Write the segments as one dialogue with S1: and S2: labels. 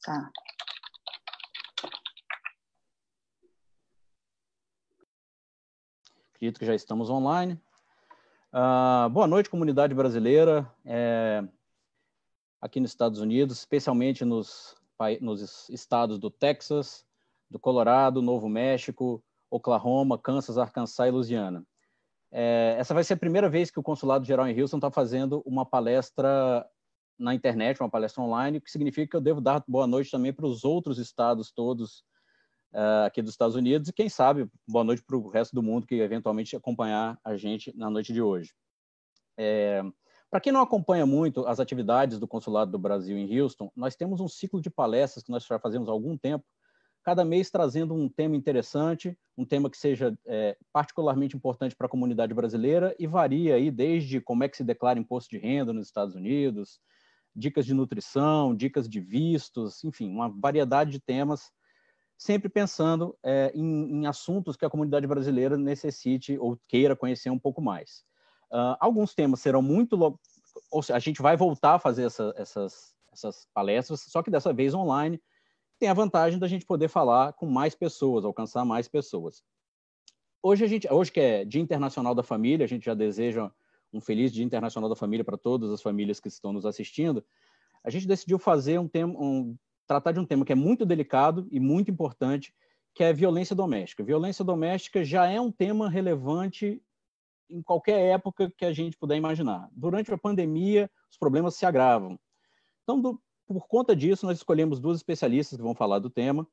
S1: Tá.
S2: Acredito que já estamos online. Boa noite, comunidade brasileira, aqui nos Estados Unidos, especialmente nos estados do Texas, do Colorado, Novo México, Oklahoma, Kansas, Arkansas e Louisiana. Essa vai ser a primeira vez que o Consulado Geral em Houston está fazendo uma palestra na internet, uma palestra online, o que significa que eu devo dar boa noite também para os outros estados todos aqui dos Estados Unidos e, quem sabe, boa noite para o resto do mundo que eventualmente acompanhar a gente na noite de hoje. Para quem não acompanha muito as atividades do Consulado do Brasil em Houston, nós temos um ciclo de palestras que nós já fazemos há algum tempo, cada mês trazendo um tema interessante, um tema que seja particularmente importante para a comunidade brasileira e varia aí desde como é que se declara imposto de renda nos Estados Unidos, dicas de nutrição, dicas de vistos, enfim, uma variedade de temas, sempre pensando em assuntos que a comunidade brasileira necessite ou queira conhecer um pouco mais. Alguns temas serão muito... Ou seja, a gente vai voltar a fazer essas palestras, só que dessa vez online, tem a vantagem da gente poder falar com mais pessoas, alcançar mais pessoas. Hoje que é Dia Internacional da Família, a gente já deseja um feliz Dia Internacional da Família para todas as famílias que estão nos assistindo. A gente decidiu fazer tratar de um tema que é muito delicado e muito importante, que é violência doméstica. Violência doméstica já é um tema relevante em qualquer época que a gente puder imaginar. Durante a pandemia, os problemas se agravam. Então, por conta disso, nós escolhemos duas especialistas que vão falar do tema.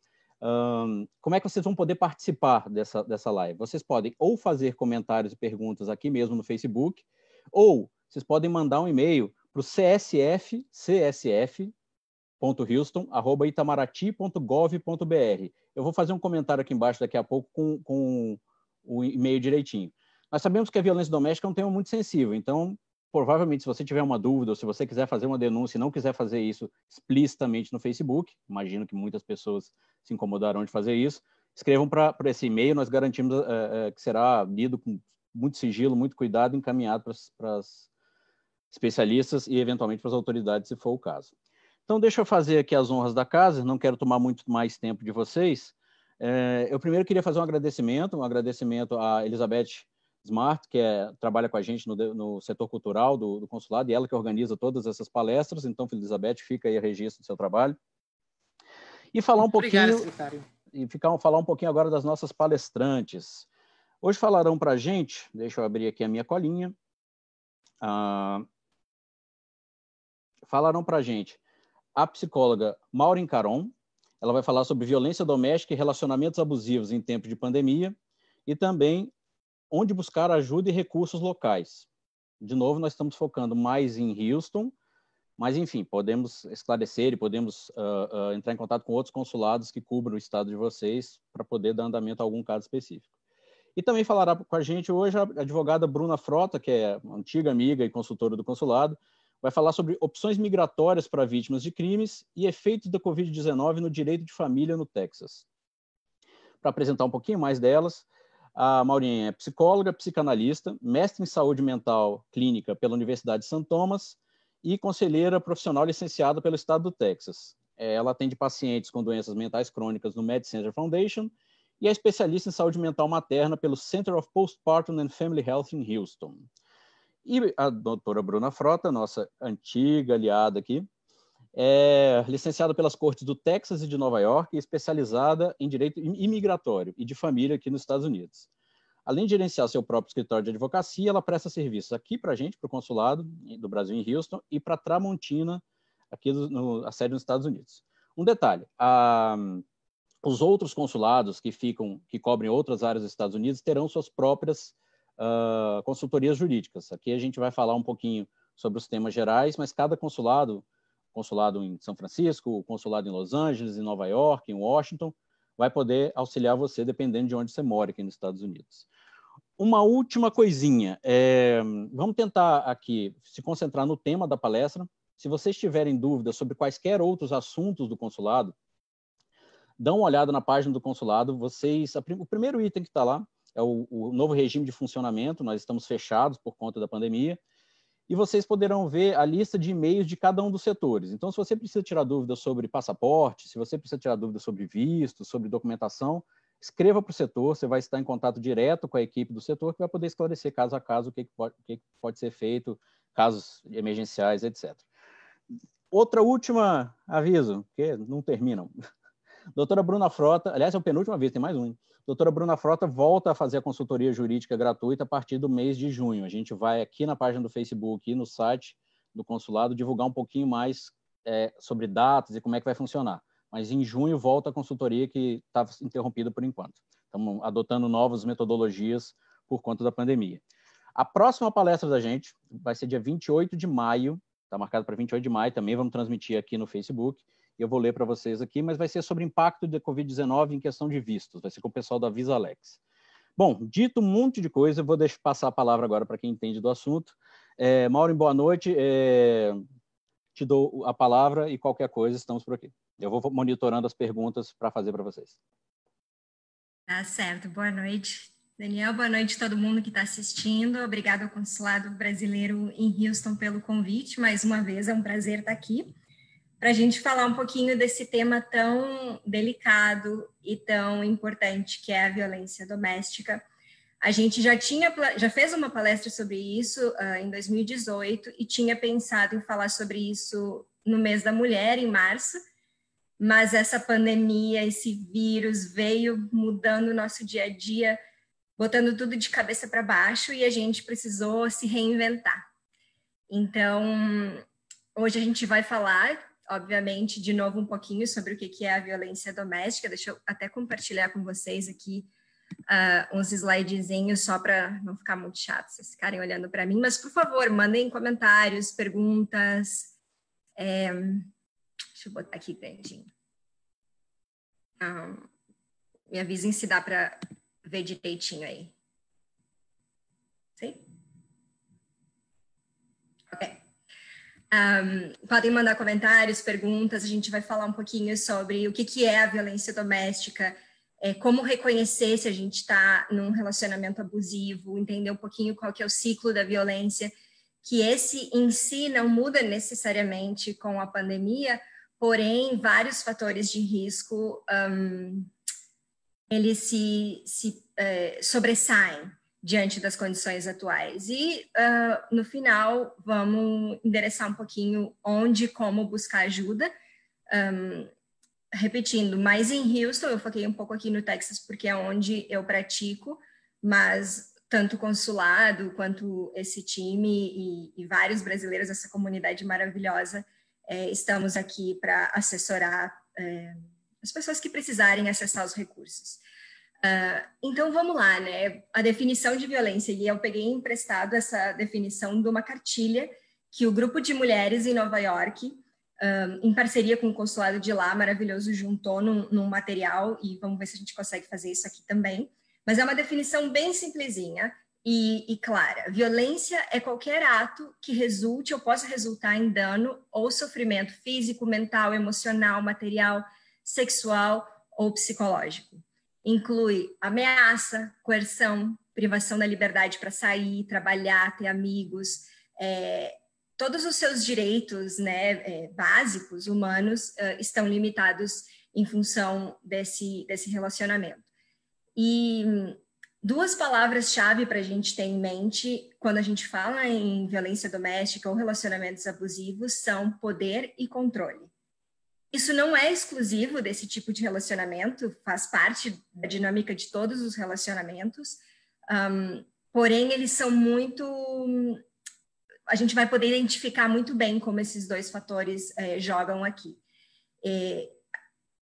S2: Como é que vocês vão poder participar dessa live? Vocês podem ou fazer comentários e perguntas aqui mesmo no Facebook, ou vocês podem mandar um e-mail para o csf.houston@itamaraty.gov.br. Eu vou fazer um comentário aqui embaixo daqui a pouco com o e-mail direitinho. Nós sabemos que a violência doméstica é um tema muito sensível, então, provavelmente, se você tiver uma dúvida ou se você quiser fazer uma denúncia e não quiser fazer isso explicitamente no Facebook, imagino que muitas pessoas se incomodarão de fazer isso, escrevam para esse e-mail, nós garantimos que será lido com muito sigilo, muito cuidado, encaminhado para as especialistas e, eventualmente, para as autoridades, se for o caso. Então, deixa eu fazer aqui as honras da casa, não quero tomar muito mais tempo de vocês. Eu primeiro queria fazer um agradecimento à Elizabeth Smart, que trabalha com a gente no setor cultural do consulado, e ela que organiza todas essas palestras. Então, Elizabeth, fica aí a registro do seu trabalho. E falar um pouquinho...
S3: Obrigada, secretário.
S2: Falar um pouquinho agora das nossas palestrantes. Hoje falarão para a gente, deixa eu abrir aqui a minha colinha, falarão para a gente a psicóloga Maureen Caron. Ela vai falar sobre violência doméstica e relacionamentos abusivos em tempos de pandemia, e também onde buscar ajuda e recursos locais. De novo, nós estamos focando mais em Houston, mas, enfim, podemos esclarecer e podemos entrar em contato com outros consulados que cubram o estado de vocês para poder dar andamento a algum caso específico. E também falará com a gente hoje a advogada Bruna Frota, que é uma antiga amiga e consultora do consulado, vai falar sobre opções migratórias para vítimas de crimes e efeitos da Covid-19 no direito de família no Texas. Para apresentar um pouquinho mais delas, a Maureen é psicóloga, psicanalista, mestre em saúde mental clínica pela Universidade de St. Thomas e conselheira profissional licenciada pelo estado do Texas. Ela atende pacientes com doenças mentais crônicas no MedCenter Foundation e é especialista em saúde mental materna pelo Center of Postpartum and Family Health em Houston. E a doutora Bruna Frota, nossa antiga aliada aqui, é licenciada pelas cortes do Texas e de Nova York e especializada em direito imigratório e de família aqui nos Estados Unidos. Além de gerenciar seu próprio escritório de advocacia, ela presta serviços aqui para a gente, para o consulado do Brasil em Houston, e para a Tramontina, aqui a sede nos Estados Unidos. Um detalhe, os outros consulados que cobrem outras áreas dos Estados Unidos terão suas próprias consultorias jurídicas. Aqui a gente vai falar um pouquinho sobre os temas gerais, mas cada consulado em São Francisco, consulado em Los Angeles, em Nova York, em Washington, vai poder auxiliar você dependendo de onde você mora aqui nos Estados Unidos. Uma última coisinha, vamos tentar aqui se concentrar no tema da palestra. Se vocês tiverem dúvidas sobre quaisquer outros assuntos do consulado, dão uma olhada na página do consulado. O primeiro item que está lá é o novo regime de funcionamento. Nós estamos fechados por conta da pandemia. e vocês poderão ver a lista de e-mails de cada um dos setores. Então, se você precisa tirar dúvidas sobre passaporte, se você precisa tirar dúvidas sobre visto, sobre documentação, escreva para o setor, você vai estar em contato direto com a equipe do setor, que vai poder esclarecer caso a caso o que pode ser feito, casos emergenciais, etc. Outra última aviso, que não terminam. Doutora Bruna Frota, aliás, é a penúltima vez, tem mais um. Doutora Bruna Frota volta a fazer a consultoria jurídica gratuita a partir do mês de junho. A gente vai aqui na página do Facebook e no site do consulado divulgar um pouquinho mais sobre datas e como é que vai funcionar. Mas em junho volta a consultoria que estava interrompida por enquanto. Estamos adotando novas metodologias por conta da pandemia. A próxima palestra da gente vai ser dia 28 de maio, está marcado para 28 de maio, também vamos transmitir aqui no Facebook. Eu vou ler para vocês aqui, mas vai ser sobre impacto da Covid-19 em questão de vistos. Vai ser com o pessoal da VisaLex. Bom, dito um monte de coisa, eu vou passar a palavra agora para quem entende do assunto. Maureen, boa noite. Te dou a palavra e qualquer coisa, estamos por aqui. Eu vou monitorando as perguntas para fazer para vocês.
S1: Tá certo. Boa noite, Daniel. Boa noite a todo mundo que está assistindo. Obrigado ao Consulado Brasileiro em Houston pelo convite. Mais uma vez, é um prazer estar aqui para a gente falar um pouquinho desse tema tão delicado e tão importante que é a violência doméstica. A gente já fez uma palestra sobre isso em 2018 e tinha pensado em falar sobre isso no mês da mulher, em março, mas essa pandemia, esse vírus veio mudando o nosso dia a dia, botando tudo de cabeça para baixo e a gente precisou se reinventar. Então, hoje a gente vai falar, obviamente, de novo um pouquinho sobre o que é a violência doméstica. Deixa eu até compartilhar com vocês aqui uns slidezinhos só para não ficar muito chato vocês ficarem olhando para mim. Mas, por favor, mandem comentários, perguntas. Deixa eu botar aqui grandinho. Me avisem se dá para ver direitinho aí. Sim? Ok. Podem mandar comentários, perguntas, a gente vai falar um pouquinho sobre o que é a violência doméstica, como reconhecer se a gente está num relacionamento abusivo, entender um pouquinho qual que é o ciclo da violência, que esse em si não muda necessariamente com a pandemia, porém vários fatores de risco, eles se sobressaem diante das condições atuais. E, no final, vamos endereçar um pouquinho onde e como buscar ajuda. Repetindo, mais em Houston, eu foquei um pouco aqui no Texas, porque é onde eu pratico, mas tanto o consulado quanto esse time e vários brasileiros, essa comunidade maravilhosa, estamos aqui para assessorar as pessoas que precisarem acessar os recursos. Então, vamos lá, né? A definição de violência, e eu peguei emprestado essa definição de uma cartilha que o grupo de mulheres em Nova York, em parceria com o consulado de lá, maravilhoso, juntou num material, e vamos ver se a gente consegue fazer isso aqui também. Mas é uma definição bem simplesinha e clara. Violência é qualquer ato que resulte ou possa resultar em dano ou sofrimento físico, mental, emocional, material, sexual ou psicológico. Inclui ameaça, coerção, privação da liberdade para sair, trabalhar, ter amigos, todos os seus direitos, né, básicos, humanos, estão limitados em função desse relacionamento. E duas palavras-chave para a gente ter em mente quando a gente fala em violência doméstica ou relacionamentos abusivos são poder e controle. Isso não é exclusivo desse tipo de relacionamento, faz parte da dinâmica de todos os relacionamentos, porém eles são muito... A gente vai poder identificar muito bem como esses dois fatores jogam aqui.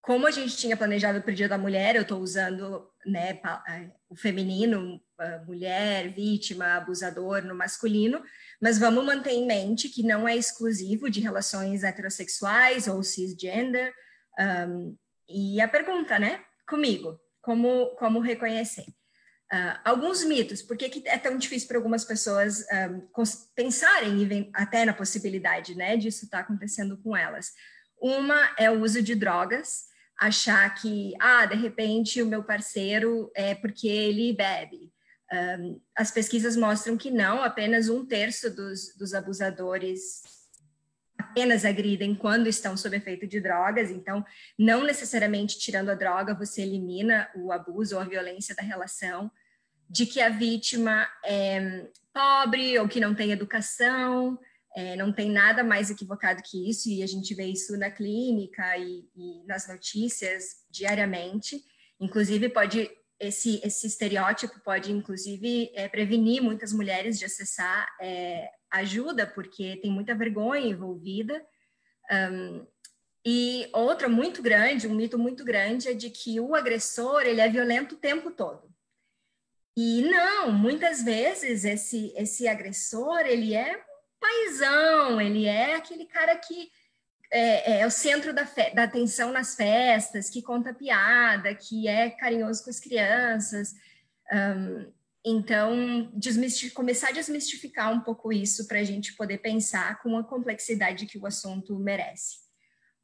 S1: Como a gente tinha planejado para o Dia da Mulher, eu estou usando, né, o feminino, mulher, vítima, abusador no masculino, mas vamos manter em mente que não é exclusivo de relações heterossexuais ou cisgender. E a pergunta, né, comigo, como reconhecer? Alguns mitos, por que é tão difícil para algumas pessoas pensarem até na possibilidade, né, disso estar acontecendo com elas? Uma é o uso de drogas, achar que, de repente, o meu parceiro é porque ele bebe, As pesquisas mostram que não, apenas 1/3 dos abusadores apenas agridem quando estão sob efeito de drogas, então não necessariamente tirando a droga você elimina o abuso ou a violência da relação, de que a vítima é pobre ou que não tem educação, não tem nada mais equivocado que isso, e a gente vê isso na clínica e nas notícias diariamente. Inclusive, esse estereótipo pode, inclusive, prevenir muitas mulheres de acessar ajuda, porque tem muita vergonha envolvida. E outra muito grande, um mito muito grande, é de que o agressor ele é violento o tempo todo. E não, muitas vezes esse agressor, ele é paizão, ele é aquele cara que é o centro da atenção nas festas, que conta piada, que é carinhoso com as crianças. Então, começar a desmistificar um pouco isso para a gente poder pensar com a complexidade que o assunto merece.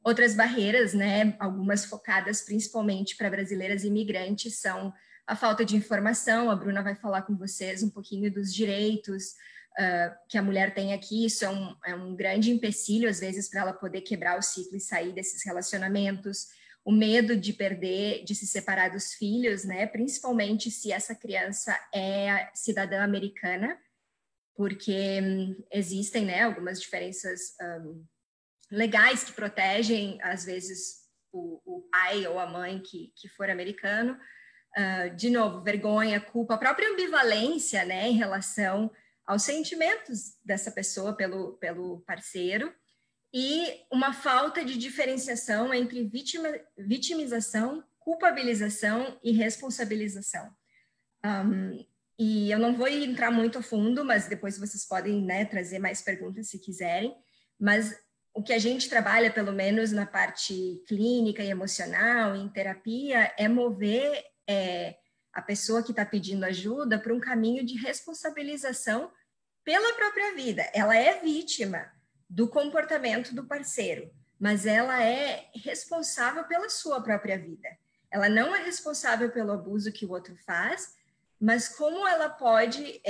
S1: Outras barreiras, né, algumas focadas principalmente para brasileiras imigrantes, são a falta de informação. A Bruna vai falar com vocês um pouquinho dos direitos que a mulher tem aqui. Isso é um grande empecilho, às vezes, para ela poder quebrar o ciclo e sair desses relacionamentos. O medo de perder, de se separar dos filhos, né? Principalmente se essa criança é cidadã americana, porque existem, né, algumas diferenças legais que protegem, às vezes, o pai ou a mãe que for americano. De novo, vergonha, culpa, a própria ambivalência, né, em relação aos sentimentos dessa pessoa pelo parceiro, e uma falta de diferenciação entre vitimização, culpabilização e responsabilização. E eu não vou entrar muito a fundo, mas depois vocês podem, né, trazer mais perguntas se quiserem, mas o que a gente trabalha, pelo menos na parte clínica e emocional, em terapia, é mover a pessoa que está pedindo ajuda para um caminho de responsabilização pela própria vida. Ela é vítima do comportamento do parceiro, mas ela é responsável pela sua própria vida. Ela não é responsável pelo abuso que o outro faz, mas como ela pode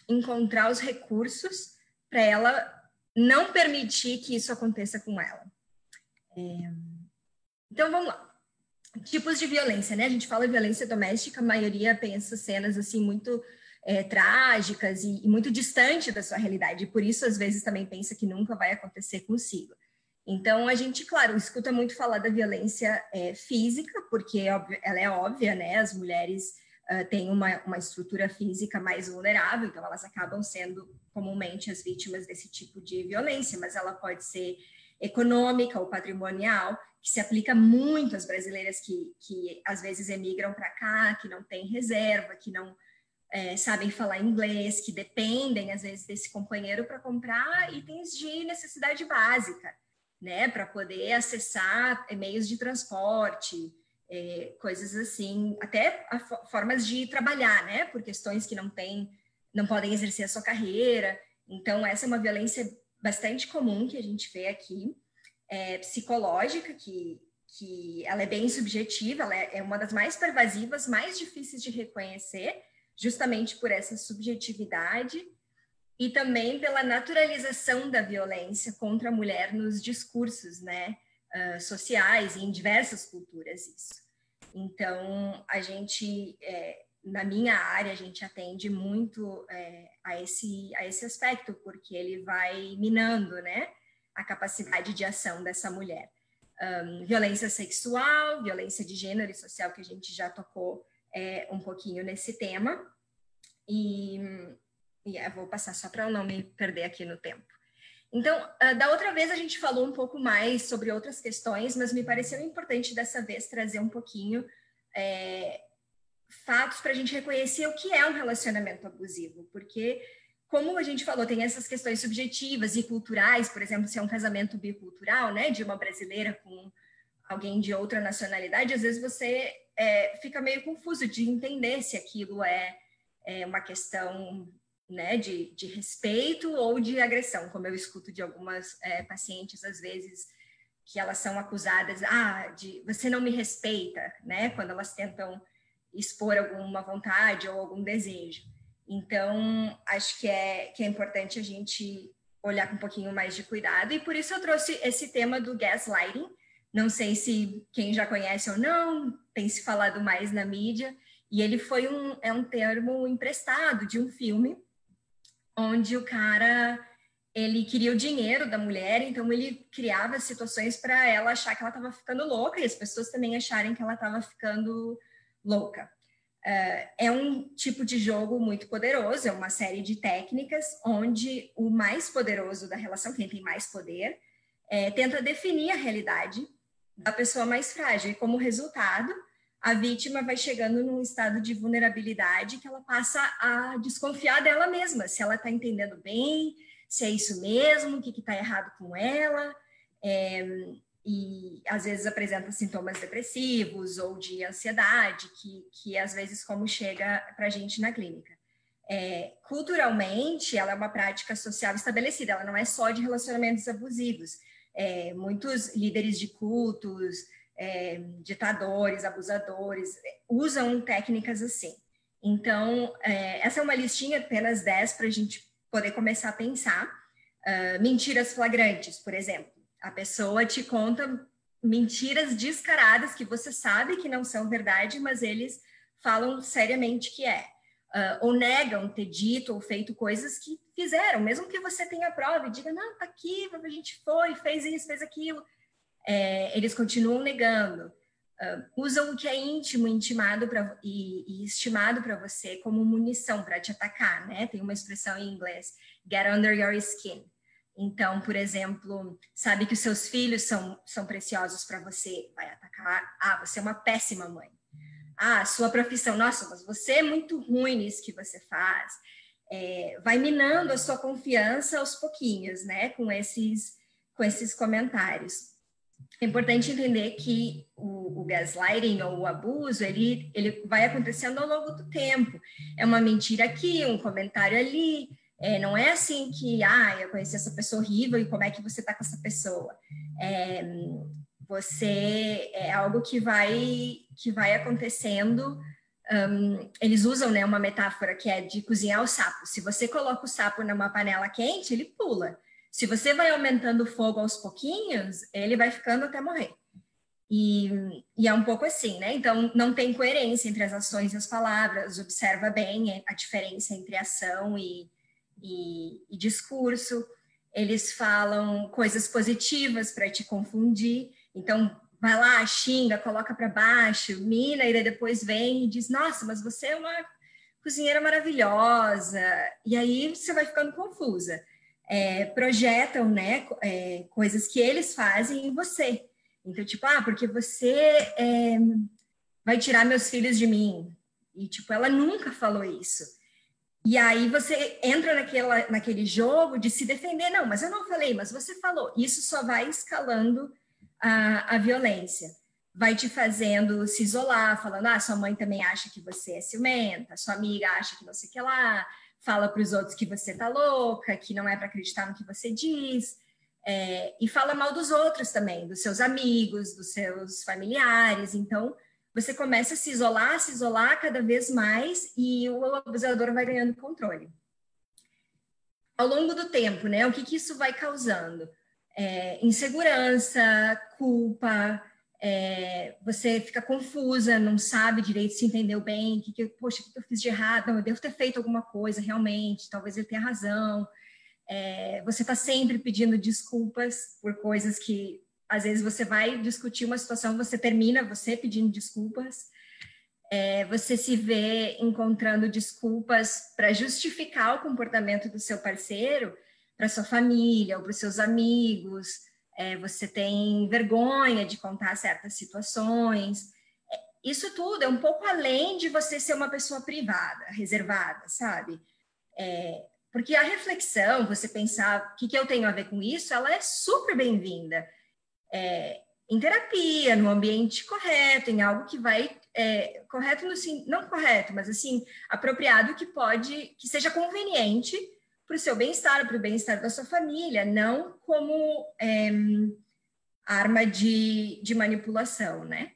S1: encontrar os recursos para ela não permitir que isso aconteça com ela. Então, vamos lá. Tipos de violência, né? A gente fala violência doméstica, a maioria pensa cenas assim muito trágicas e muito distante da sua realidade, e por isso às vezes também pensa que nunca vai acontecer consigo. Então a gente, claro, escuta muito falar da violência física, porque ela é óbvia, né? As mulheres têm uma estrutura física mais vulnerável, então elas acabam sendo comumente as vítimas desse tipo de violência, mas ela pode ser econômica ou patrimonial, que se aplica muito às brasileiras que às vezes emigram para cá, que não têm reserva, que não sabem falar inglês, que dependem às vezes desse companheiro para comprar itens de necessidade básica, né, para poder acessar meios de transporte, coisas assim, até formas de trabalhar, né, por questões que não podem exercer a sua carreira. Então essa é uma violência bastante comum que a gente vê aqui, psicológica, que ela é bem subjetiva, ela é uma das mais pervasivas, mais difíceis de reconhecer, justamente por essa subjetividade, e também pela naturalização da violência contra a mulher nos discursos, né, sociais e em diversas culturas isso. Então, a gente, na minha área, a gente atende muito a esse aspecto, porque ele vai minando, né, a capacidade de ação dessa mulher. Violência sexual, violência de gênero e social, que a gente já tocou um pouquinho nesse tema, e eu vou passar só para eu não me perder aqui no tempo. Então, da outra vez a gente falou um pouco mais sobre outras questões, mas me pareceu importante dessa vez trazer um pouquinho fatos para a gente reconhecer o que é um relacionamento abusivo, porque, como a gente falou, tem essas questões subjetivas e culturais, por exemplo, se é um casamento bicultural, né, de uma brasileira com alguém de outra nacionalidade, às vezes você fica meio confuso de entender se aquilo é uma questão, né, de respeito ou de agressão, como eu escuto de algumas pacientes, às vezes, que elas são acusadas de você não me respeita, né, quando elas tentam expor alguma vontade ou algum desejo. Então, acho que é importante a gente olhar com um pouquinho mais de cuidado, e por isso eu trouxe esse tema do gaslighting. Não sei se quem já conhece ou não, tem se falado mais na mídia, e ele foi um termo emprestado de um filme, onde o cara, ele queria o dinheiro da mulher, então ele criava situações para ela achar que ela estava ficando louca, e as pessoas também acharem que ela estava ficando louca. É um tipo de jogo muito poderoso, é uma série de técnicas onde o mais poderoso da relação, quem tem mais poder, tenta definir a realidade da pessoa mais frágil. E como resultado, a vítima vai chegando num estado de vulnerabilidade que ela passa a desconfiar dela mesma, se ela está entendendo bem, se é isso mesmo, o que está errado com ela. E às vezes apresenta sintomas depressivos ou de ansiedade, que às vezes como chega para a gente na clínica. Culturalmente, ela é uma prática social estabelecida, ela não é só de relacionamentos abusivos. Muitos líderes de cultos, ditadores, abusadores, usam técnicas assim. Então, essa é uma listinha, apenas 10, para a gente poder começar a pensar. Mentiras flagrantes, por exemplo. A pessoa te conta mentiras descaradas que você sabe que não são verdade, mas eles falam seriamente que é. Ou negam ter dito ou feito coisas que fizeram, mesmo que você tenha prova e diga, não, tá aqui, a gente foi, fez isso, fez aquilo. Eles continuam negando. Usam o que é íntimo, intimado e estimado para você como munição para te atacar, né? Tem uma expressão em inglês, get under your skin. Então, por exemplo, sabe que os seus filhos são preciosos para você, vai atacar, você é uma péssima mãe. Sua profissão, nossa, mas você é muito ruim nisso que você faz. Vai minando a sua confiança aos pouquinhos, né, com esses comentários. É importante entender que o gaslighting ou o abuso, ele vai acontecendo ao longo do tempo. É uma mentira aqui, um comentário ali. Não é assim que, eu conheci essa pessoa horrível e como é que você está com essa pessoa? É algo que vai acontecendo. Eles usam, né, uma metáfora que é de cozinhar o sapo. Se você coloca o sapo numa panela quente, ele pula. Se você vai aumentando o fogo aos pouquinhos, ele vai ficando até morrer. E é um pouco assim, né? Então, não tem coerência entre as ações e as palavras. Observa bem a diferença entre ação e discurso. Eles falam coisas positivas para te confundir. Então, vai lá, xinga, coloca para baixo, mina, e depois vem e diz, nossa, mas você é uma cozinheira maravilhosa. E aí você vai ficando confusa. Projetam, né, coisas que eles fazem em você. Então, tipo, porque você vai tirar meus filhos de mim. E, tipo, ela nunca falou isso. E aí você entra naquele jogo de se defender. Não, mas eu não falei, mas você falou. Isso só vai escalando a violência. Vai te fazendo se isolar, falando, sua mãe também acha que você é ciumenta, sua amiga acha que não sei o que lá, fala para os outros que você tá louca, que não é para acreditar no que você diz, e fala mal dos outros também, dos seus amigos, dos seus familiares. Então, você começa a se isolar cada vez mais e o abusador vai ganhando controle. Ao longo do tempo, né, o que isso vai causando? Insegurança, culpa, você fica confusa, não sabe direito se entendeu bem, o que eu fiz de errado? Não, eu devo ter feito alguma coisa realmente, talvez ele tenha razão. Você está sempre pedindo desculpas por coisas que, às vezes, você vai discutir uma situação, você termina você pedindo desculpas. Você se vê encontrando desculpas para justificar o comportamento do seu parceiro, para sua família ou para os seus amigos. Você tem vergonha de contar certas situações. Isso tudo é um pouco além de você ser uma pessoa privada, reservada, sabe? Porque a reflexão, você pensar o que eu tenho a ver com isso, ela é super bem-vinda. Em terapia, no ambiente correto, em algo que vai... correto, não correto, mas assim, apropriado, que seja conveniente para o seu bem-estar, para o bem-estar da sua família, não como arma de manipulação, né?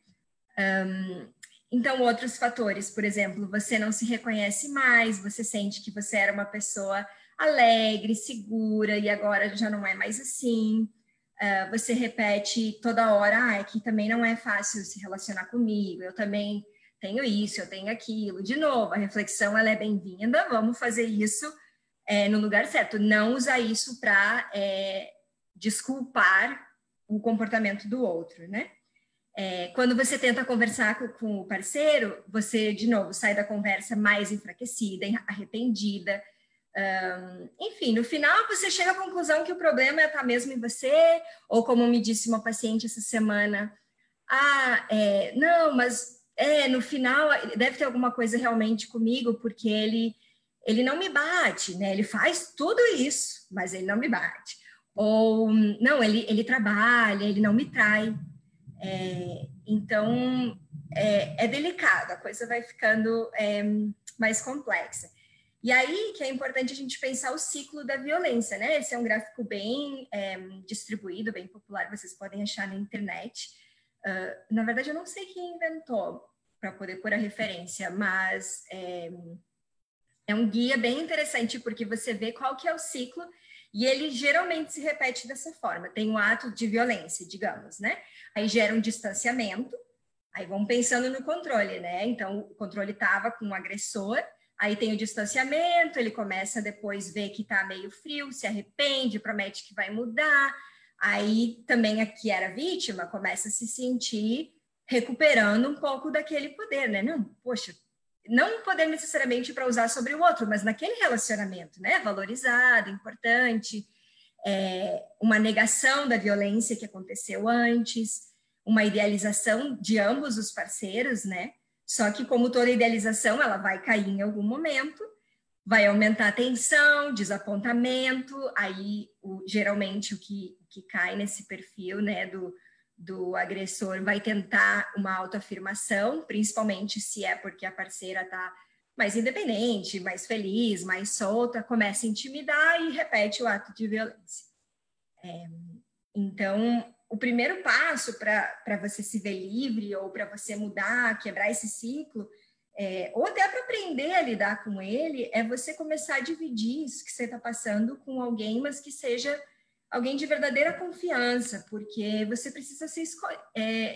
S1: Então, outros fatores, por exemplo, você não se reconhece mais, você sente que você era uma pessoa alegre, segura, e agora já não é mais assim. Você repete toda hora, aqui também não é fácil se relacionar comigo, eu também tenho isso, eu tenho aquilo. De novo, a reflexão ela é bem-vinda, vamos fazer isso no lugar certo. Não usar isso para desculpar o comportamento do outro, né? Quando você tenta conversar com o parceiro, você, de novo, sai da conversa mais enfraquecida, arrependida. Enfim, no final você chega à conclusão que o problema está mesmo em você, ou como me disse uma paciente essa semana, não, mas no final deve ter alguma coisa realmente comigo, porque ele não me bate, né? Ele faz tudo isso, mas ele não me bate. Ou, não, ele trabalha, ele não me trai. Então, é delicado, a coisa vai ficando mais complexa. E aí que é importante a gente pensar o ciclo da violência, né? Esse é um gráfico bem distribuído, bem popular, vocês podem achar na internet. Na verdade, eu não sei quem inventou para poder pôr a referência, mas é um guia bem interessante, porque você vê qual que é o ciclo, e ele geralmente se repete dessa forma. Tem um ato de violência, digamos, né? Aí gera um distanciamento, aí vamos pensando no controle, né? Então, o controle estava com o agressor, aí tem o distanciamento, ele começa a depois ver que está meio frio, se arrepende, promete que vai mudar. Aí também a que era vítima começa a se sentir recuperando um pouco daquele poder, né? Não, poxa, não poder necessariamente para usar sobre o outro, mas naquele relacionamento, né? Valorizado, importante, uma negação da violência que aconteceu antes, uma idealização de ambos os parceiros, né? Só que como toda idealização, ela vai cair em algum momento, vai aumentar a tensão, desapontamento, aí geralmente o que cai nesse perfil, né, do agressor vai tentar uma autoafirmação, principalmente se é porque a parceira está mais independente, mais feliz, mais solta, começa a intimidar e repete o ato de violência. Então, o primeiro passo para você se ver livre ou para você mudar, quebrar esse ciclo, ou até para aprender a lidar com ele, é você começar a dividir isso que você está passando com alguém, mas que seja alguém de verdadeira confiança, porque você precisa ser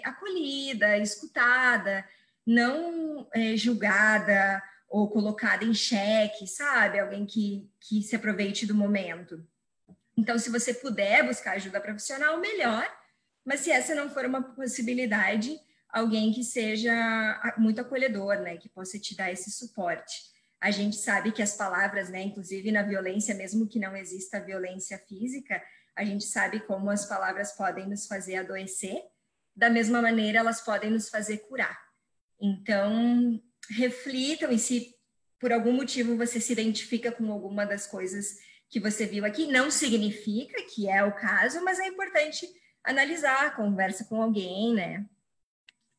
S1: acolhida, escutada, não julgada ou colocada em xeque, sabe? Alguém que se aproveite do momento. Então, se você puder buscar ajuda profissional, melhor, mas se essa não for uma possibilidade, alguém que seja muito acolhedor, né, que possa te dar esse suporte. A gente sabe que as palavras, né, inclusive na violência, mesmo que não exista violência física, a gente sabe como as palavras podem nos fazer adoecer, da mesma maneira elas podem nos fazer curar. Então, reflitam e se por algum motivo você se identifica com alguma das coisas que você viu aqui, não significa que é o caso, mas é importante analisar, conversa com alguém, né?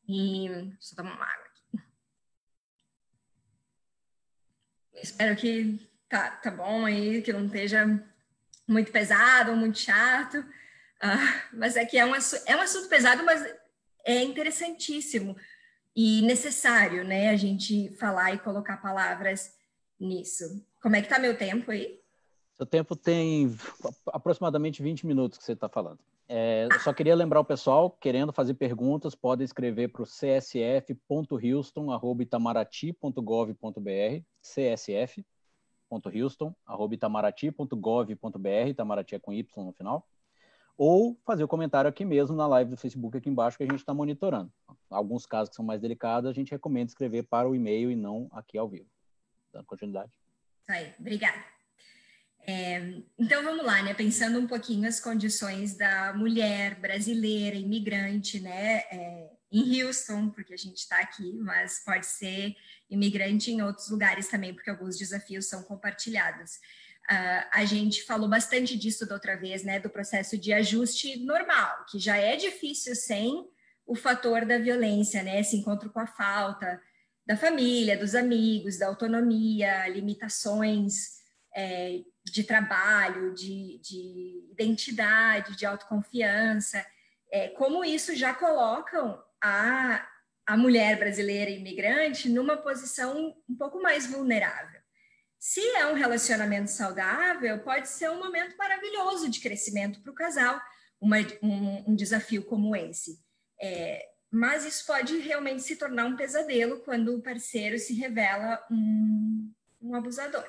S1: E deixa eu tomar uma água aqui. Espero que tá bom aí, que não esteja muito pesado ou muito chato. Mas é que é um assunto pesado, mas é interessantíssimo e necessário, né? A gente falar e colocar palavras nisso. Como é que tá meu tempo aí?
S2: Seu tempo tem aproximadamente 20 minutos que você está falando. Eu só queria lembrar o pessoal, querendo fazer perguntas, pode escrever para o csf.houston@itamaraty.gov.br, csf.houston@itamaraty.gov.br, Itamaraty é com Y no final, ou fazer o comentário aqui mesmo na live do Facebook aqui embaixo que a gente está monitorando. Alguns casos que são mais delicados, a gente recomenda escrever para o e-mail e não aqui ao vivo. Dando continuidade.
S1: Isso aí, obrigada. Então vamos lá, né? Pensando um pouquinho as condições da mulher brasileira, imigrante, né? Em Houston, porque a gente está aqui, mas pode ser imigrante em outros lugares também, porque alguns desafios são compartilhados. A gente falou bastante disso da outra vez, né? Do processo de ajuste normal, que já é difícil sem o fator da violência, né? Esse encontro com a falta da família, dos amigos, da autonomia, limitações de trabalho, de identidade, de autoconfiança, como isso já colocam a mulher brasileira imigrante numa posição um pouco mais vulnerável. Se é um relacionamento saudável, pode ser um momento maravilhoso de crescimento para o casal, um desafio como esse. Mas isso pode realmente se tornar um pesadelo quando o parceiro se revela um abusador.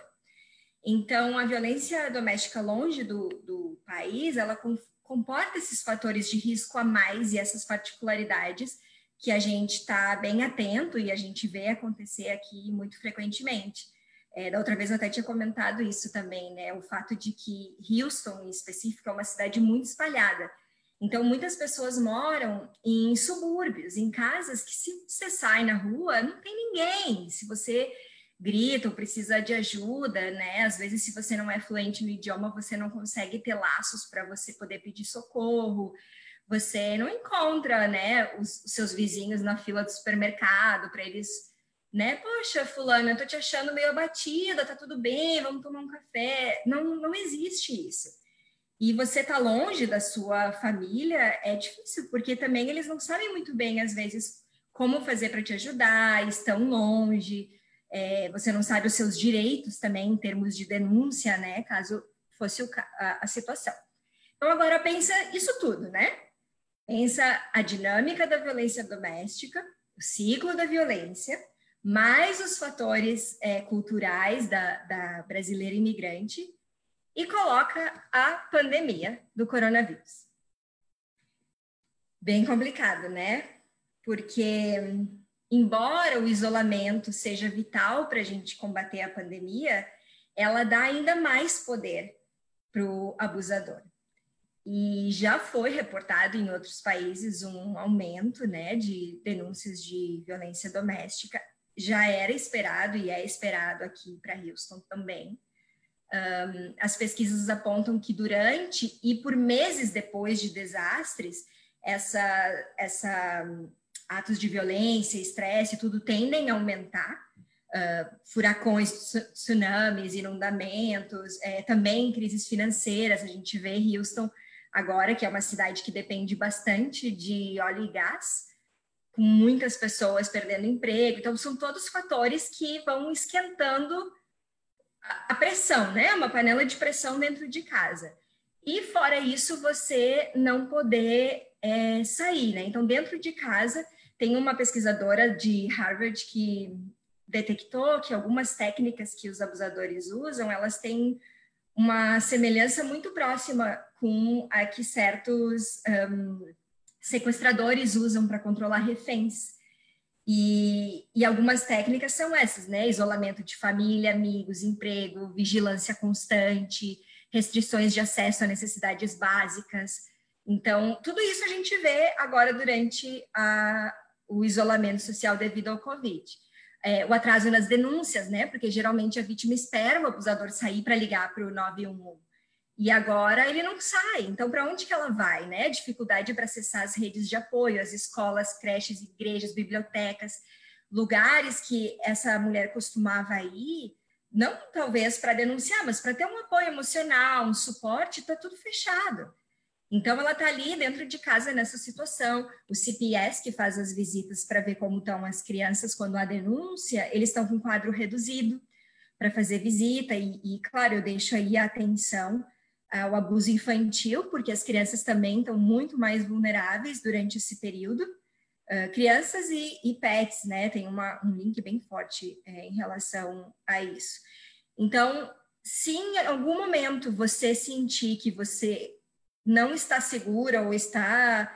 S1: Então, a violência doméstica longe do país, ela comporta esses fatores de risco a mais e essas particularidades que a gente está bem atento e a gente vê acontecer aqui muito frequentemente. Da outra vez eu até tinha comentado isso também, né? O fato de que Houston, em específico, é uma cidade muito espalhada. Então, muitas pessoas moram em subúrbios, em casas que, se você sai na rua, não tem ninguém. Se você grita ou precisa de ajuda, né? Às vezes, se você não é fluente no idioma, você não consegue ter laços para você poder pedir socorro. Você não encontra, né, os seus vizinhos na fila do supermercado para eles, né? Poxa, fulana, eu tô te achando meio abatida, tá tudo bem, vamos tomar um café. Não existe isso. E você tá longe da sua família é difícil, porque também eles não sabem muito bem, às vezes, como fazer para te ajudar, estão longe, você não sabe os seus direitos também em termos de denúncia, né, caso fosse a situação. Então, agora pensa isso tudo, né? Pensa a dinâmica da violência doméstica, o ciclo da violência, mais os fatores culturais da brasileira imigrante, e coloca a pandemia do coronavírus. Bem complicado, né? Porque, embora o isolamento seja vital para a gente combater a pandemia, ela dá ainda mais poder para o abusador. E já foi reportado em outros países um aumento, né, de denúncias de violência doméstica. Já era esperado e é esperado aqui para Houston também. As pesquisas apontam que durante e por meses depois de desastres, atos de violência, estresse, tudo tendem a aumentar. Furacões, tsunamis, inundamentos, também crises financeiras. A gente vê Houston agora, que é uma cidade que depende bastante de óleo e gás, com muitas pessoas perdendo emprego. Então, são todos fatores que vão esquentando a pressão, né? Uma panela de pressão dentro de casa. E fora isso, você não poder sair, né? Então, dentro de casa, tem uma pesquisadora de Harvard que detectou que algumas técnicas que os abusadores usam, elas têm uma semelhança muito próxima com a que certos sequestradores usam para controlar reféns. E algumas técnicas são essas, né? Isolamento de família, amigos, emprego, vigilância constante, restrições de acesso a necessidades básicas. Então, tudo isso a gente vê agora durante o isolamento social devido ao Covid. O atraso nas denúncias, né? Porque geralmente a vítima espera o abusador sair para ligar para o 911. E agora ele não sai, então para onde que ela vai, né? Dificuldade para acessar as redes de apoio, as escolas, creches, igrejas, bibliotecas, lugares que essa mulher costumava ir, não talvez para denunciar, mas para ter um apoio emocional, um suporte, está tudo fechado. Então ela está ali dentro de casa nessa situação. O CPS, que faz as visitas para ver como estão as crianças quando há denúncia, eles estão com um quadro reduzido para fazer visita e, claro, eu deixo aí a atenção ao abuso infantil, porque as crianças também estão muito mais vulneráveis durante esse período. Crianças e pets, né? Tem um link bem forte em relação a isso. Então, se em algum momento você sentir que você não está segura ou está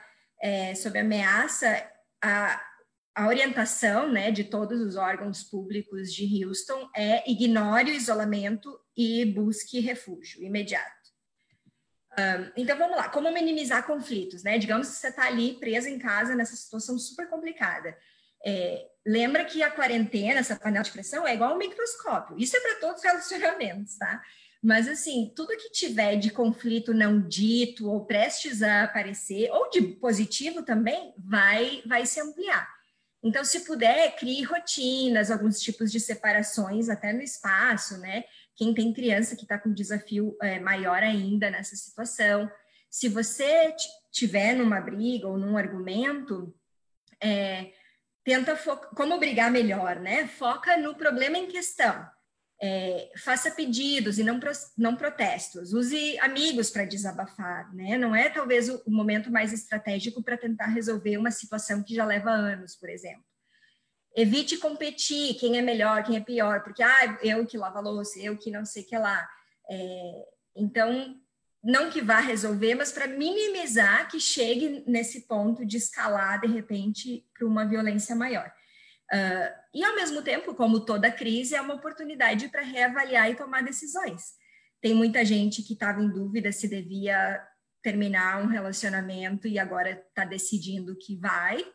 S1: sob ameaça, a orientação, né, de todos os órgãos públicos de Houston é ignore o isolamento e busque refúgio imediato. Então, vamos lá. Como minimizar conflitos, né? Digamos que você está ali presa em casa nessa situação super complicada. Lembra que a quarentena, essa panela de pressão, é igual um microscópio. Isso é para todos os relacionamentos, tá? Mas, assim, tudo que tiver de conflito não dito ou prestes a aparecer, ou de positivo também, vai se ampliar. Então, se puder, crie rotinas, alguns tipos de separações até no espaço, né? Quem tem criança que está com um desafio maior ainda nessa situação. Se você tiver numa briga ou num argumento, tenta como brigar melhor, né? Foca no problema em questão. Faça pedidos e não protestos. Use amigos para desabafar, né? Não é talvez o momento mais estratégico para tentar resolver uma situação que já leva anos, por exemplo. Evite competir, quem é melhor, quem é pior, porque eu que lavo a louça, eu que não sei o que lá. Então, não que vá resolver, mas para minimizar que chegue nesse ponto de escalar, de repente, para uma violência maior. E, ao mesmo tempo, como toda crise, é uma oportunidade para reavaliar e tomar decisões. Tem muita gente que estava em dúvida se devia terminar um relacionamento e agora está decidindo que vai,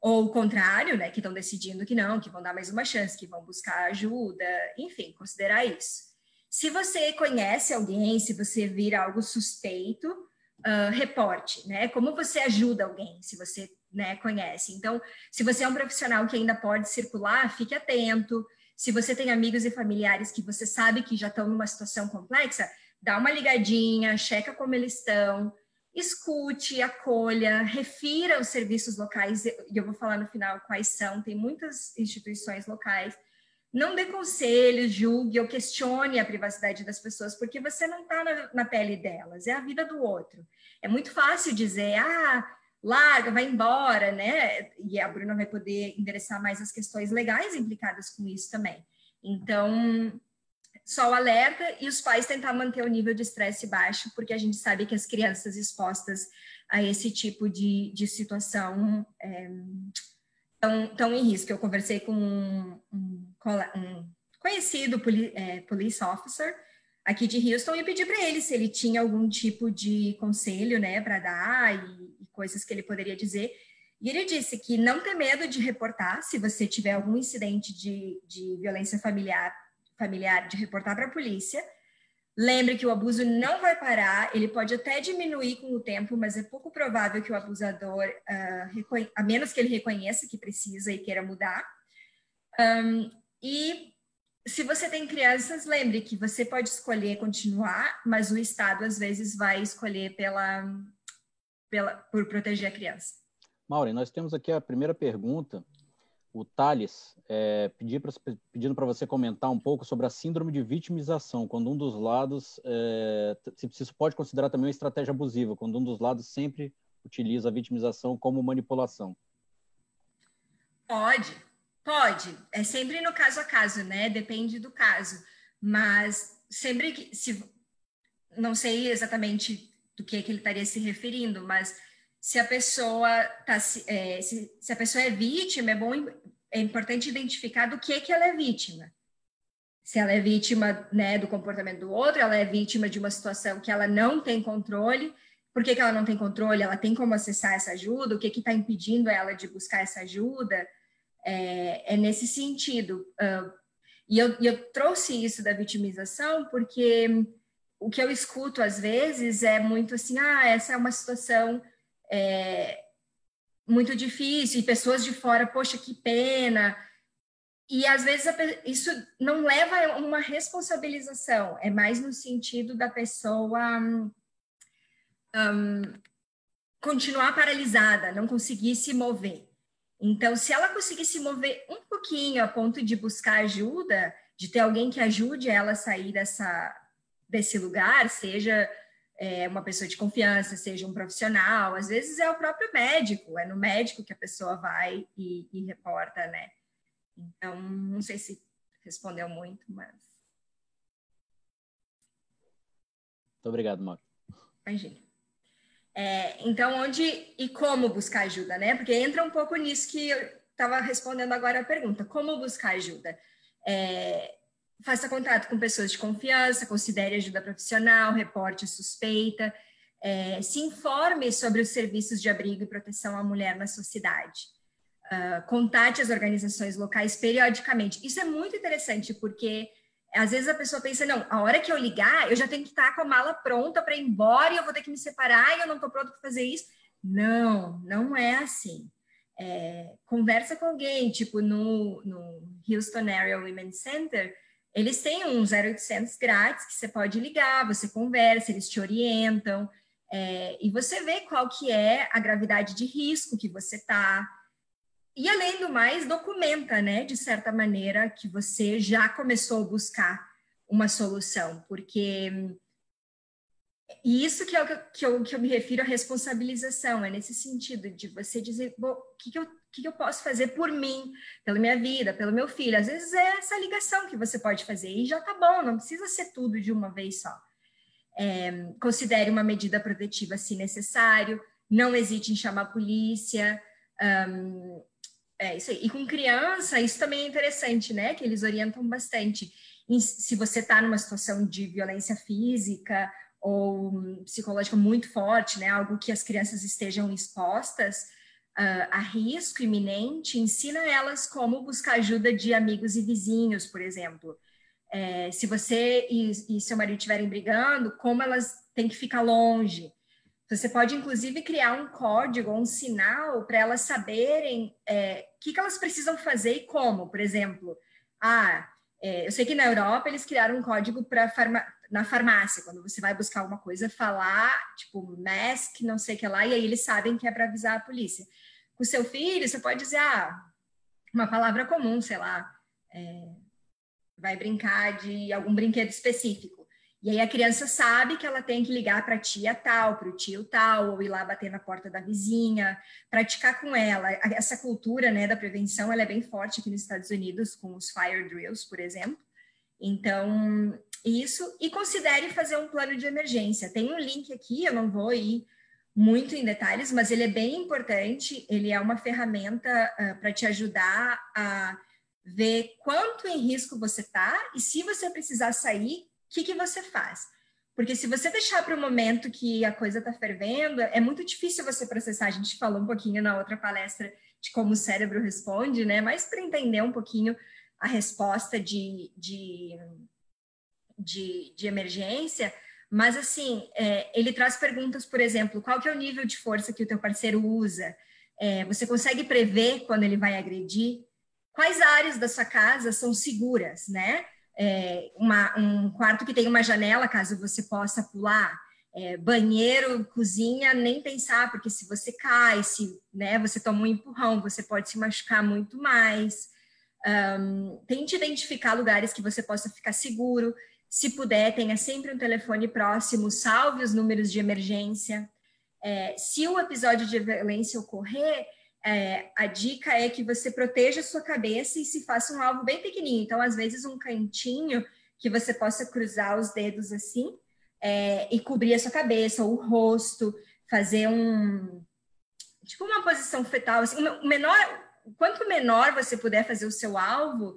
S1: ou o contrário, né, que estão decidindo que não, que vão dar mais uma chance, que vão buscar ajuda, enfim, considerar isso. Se você conhece alguém, se você vir algo suspeito, reporte, né? Como você ajuda alguém, se você, né, conhece. Então, se você é um profissional que ainda pode circular, fique atento. Se você tem amigos e familiares que você sabe que já estão numa situação complexa, dá uma ligadinha, checa como eles estão, escute, acolha, refira os serviços locais, e eu vou falar no final quais são, tem muitas instituições locais. Não dê conselhos, julgue ou questione a privacidade das pessoas, porque você não está na pele delas, é a vida do outro. É muito fácil dizer, larga, vai embora, né? E a Bruna vai poder endereçar mais as questões legais implicadas com isso também. Então, só o alerta e os pais tentar manter o nível de estresse baixo, porque a gente sabe que as crianças expostas a esse tipo de situação estão em risco. Eu conversei com um conhecido police officer aqui de Houston e pedi para ele se ele tinha algum tipo de conselho, né, para dar e coisas que ele poderia dizer. E ele disse que não ter medo de reportar se você tiver algum incidente de violência familiar, de reportar para a polícia. Lembre que o abuso não vai parar, ele pode até diminuir com o tempo, mas é pouco provável que o abusador, a menos que ele reconheça que precisa e queira mudar. E se você tem crianças, lembre que você pode escolher continuar, mas o Estado às vezes vai escolher por proteger a criança.
S2: Maureen, nós temos aqui a primeira pergunta. O Thales pedindo para você comentar um pouco sobre a síndrome de vitimização, quando um dos lados, se isso pode considerar também uma estratégia abusiva, quando um dos lados sempre utiliza a vitimização como manipulação.
S1: Pode. É sempre no caso a caso, né? Depende do caso. Mas sempre que... não sei exatamente do que ele estaria se referindo, mas se a pessoa se a pessoa é vítima, é importante identificar do que ela é vítima. Se ela é vítima, né, do comportamento do outro, ela é vítima de uma situação que ela não tem controle. Por que ela não tem controle? Ela tem como acessar essa ajuda? O que está impedindo ela de buscar essa ajuda? É nesse sentido. E eu trouxe isso da vitimização porque o que eu escuto às vezes é muito assim, essa é uma situação muito difícil, e pessoas de fora, poxa, que pena. E às vezes isso não leva a uma responsabilização, é mais no sentido da pessoa continuar paralisada, não conseguir se mover. Então, se ela conseguir se mover um pouquinho a ponto de buscar ajuda, de ter alguém que ajude ela a sair desse lugar, seja uma pessoa de confiança, seja um profissional, às vezes é o próprio médico, é no médico que a pessoa vai e reporta, né? Então, não sei se respondeu muito, mas...
S2: Muito obrigado, Mauro.
S1: Imagina. Então, onde e como buscar ajuda, né? Porque entra um pouco nisso que eu estava respondendo agora a pergunta. Como buscar ajuda? Faça contato com pessoas de confiança, considere ajuda profissional, reporte suspeita, se informe sobre os serviços de abrigo e proteção à mulher na sua cidade. Contate as organizações locais periodicamente. Isso é muito interessante, porque às vezes a pessoa pensa, não, a hora que eu ligar, eu já tenho que estar com a mala pronta para ir embora e eu vou ter que me separar e eu não estou pronto para fazer isso. Não é assim. Conversa com alguém, tipo no Houston Area Women's Center, eles têm um 0800 grátis que você pode ligar, você conversa, eles te orientam, e você vê qual que é a gravidade de risco que você está. E, além do mais, documenta, né, de certa maneira, que você já começou a buscar uma solução, porque... E isso que é o que eu me refiro à responsabilização, é nesse sentido de você dizer, o que eu posso fazer por mim, pela minha vida, pelo meu filho. Às vezes é essa ligação que você pode fazer e já tá bom, não precisa ser tudo de uma vez só. Considere uma medida protetiva se necessário, não hesite em chamar a polícia, isso aí. E com criança, isso também é interessante, né? Que eles orientam bastante. Se você está numa situação de violência física ou psicológica muito forte, né? Algo que as crianças estejam expostas a risco iminente, ensina elas como buscar ajuda de amigos e vizinhos, por exemplo. Se você e seu marido estiverem brigando, como elas têm que ficar longe. Você pode, inclusive, criar um código, um sinal para elas saberem o que elas precisam fazer e como. Por exemplo, eu sei que na Europa eles criaram um código para na farmácia, quando você vai buscar alguma coisa, falar, tipo, mask, não sei o que lá, e aí eles sabem que é para avisar a polícia. Com o seu filho, você pode dizer, uma palavra comum, sei lá, vai brincar de algum brinquedo específico. E aí a criança sabe que ela tem que ligar para a tia tal, para o tio tal, ou ir lá bater na porta da vizinha, praticar com ela. Essa cultura, né, da prevenção, ela é bem forte aqui nos Estados Unidos, com os fire drills, por exemplo. Então, isso. E considere fazer um plano de emergência. Tem um link aqui, eu não vou ir muito em detalhes, mas ele é bem importante. Ele é uma ferramenta para te ajudar a ver quanto em risco você está e se você precisar sair, o que você faz? Porque se você deixar para o momento que a coisa está fervendo, é muito difícil você processar. A gente falou um pouquinho na outra palestra de como o cérebro responde, né? Mas para entender um pouquinho a resposta de emergência. Mas, assim, ele traz perguntas, por exemplo, qual que é o nível de força que o teu parceiro usa? Você consegue prever quando ele vai agredir? Quais áreas da sua casa são seguras, né? Um quarto que tem uma janela, caso você possa pular. Banheiro, cozinha, nem pensar, porque se você cai, né, você toma um empurrão, você pode se machucar muito mais. Tente identificar lugares que você possa ficar seguro. Se puder, tenha sempre um telefone próximo, salve os números de emergência. Se o episódio de violência ocorrer, a dica é que você proteja a sua cabeça e se faça um alvo bem pequenininho. Então, às vezes, um cantinho que você possa cruzar os dedos assim e cobrir a sua cabeça ou o rosto, fazer tipo uma posição fetal. Assim, quanto menor você puder fazer o seu alvo,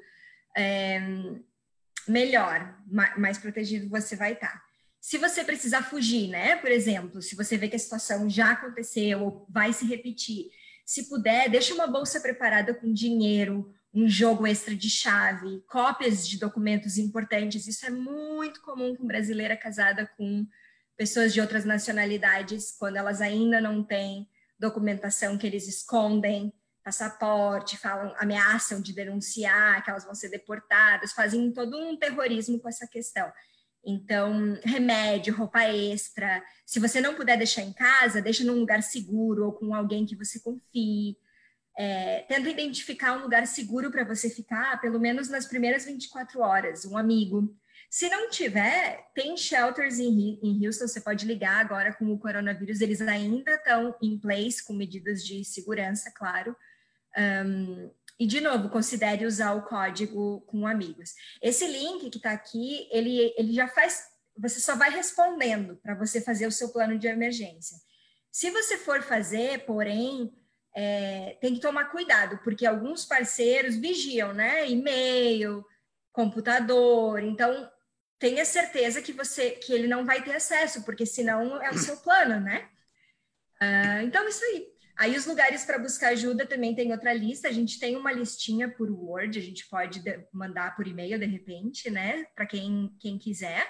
S1: melhor, mais protegido você vai estar. Se você precisar fugir, né? Por exemplo, se você vê que a situação já aconteceu ou vai se repetir, se puder, deixa uma bolsa preparada com dinheiro, um jogo extra de chave, cópias de documentos importantes. Isso é muito comum com brasileira casada com pessoas de outras nacionalidades, quando elas ainda não têm documentação, que eles escondem passaporte, ameaçam de denunciar, que elas vão ser deportadas, fazem todo um terrorismo com essa questão. Então, remédio, roupa extra. Se você não puder deixar em casa, deixa num lugar seguro ou com alguém que você confie. Tenta identificar um lugar seguro para você ficar, pelo menos nas primeiras 24 horas, um amigo. Se não tiver, tem shelters em Houston, você pode ligar agora com o coronavírus, eles ainda estão em place, com medidas de segurança, claro. E, de novo, considere usar o código com amigos. Esse link que está aqui, ele já faz... Você só vai respondendo para você fazer o seu plano de emergência. Se você for fazer, porém, tem que tomar cuidado, porque alguns parceiros vigiam, né? E-mail, computador. Então, tenha certeza que ele não vai ter acesso, porque senão é o seu plano, né? Então, isso aí. Aí os lugares para buscar ajuda também tem outra lista. A gente tem uma listinha por Word, a gente pode mandar por e-mail de repente, né? Para quem quiser.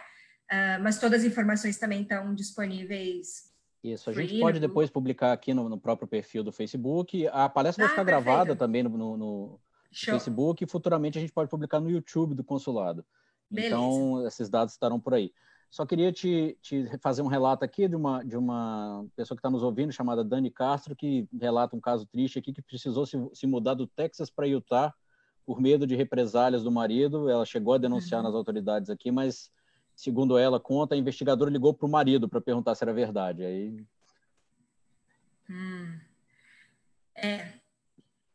S1: Mas todas as informações também estão disponíveis.
S2: Isso, a gente pode depois publicar aqui no próprio perfil do Facebook. A palestra vai ficar gravada também no Facebook e futuramente a gente pode publicar no YouTube do consulado. Beleza. Então, esses dados estarão por aí. Só queria te fazer um relato aqui de uma pessoa que está nos ouvindo, chamada Dani Castro, que relata um caso triste aqui, que precisou se mudar do Texas para Utah por medo de represálias do marido. Ela chegou a denunciar nas autoridades aqui, mas, segundo ela conta, a investigadora ligou para o marido para perguntar se era verdade. Aí...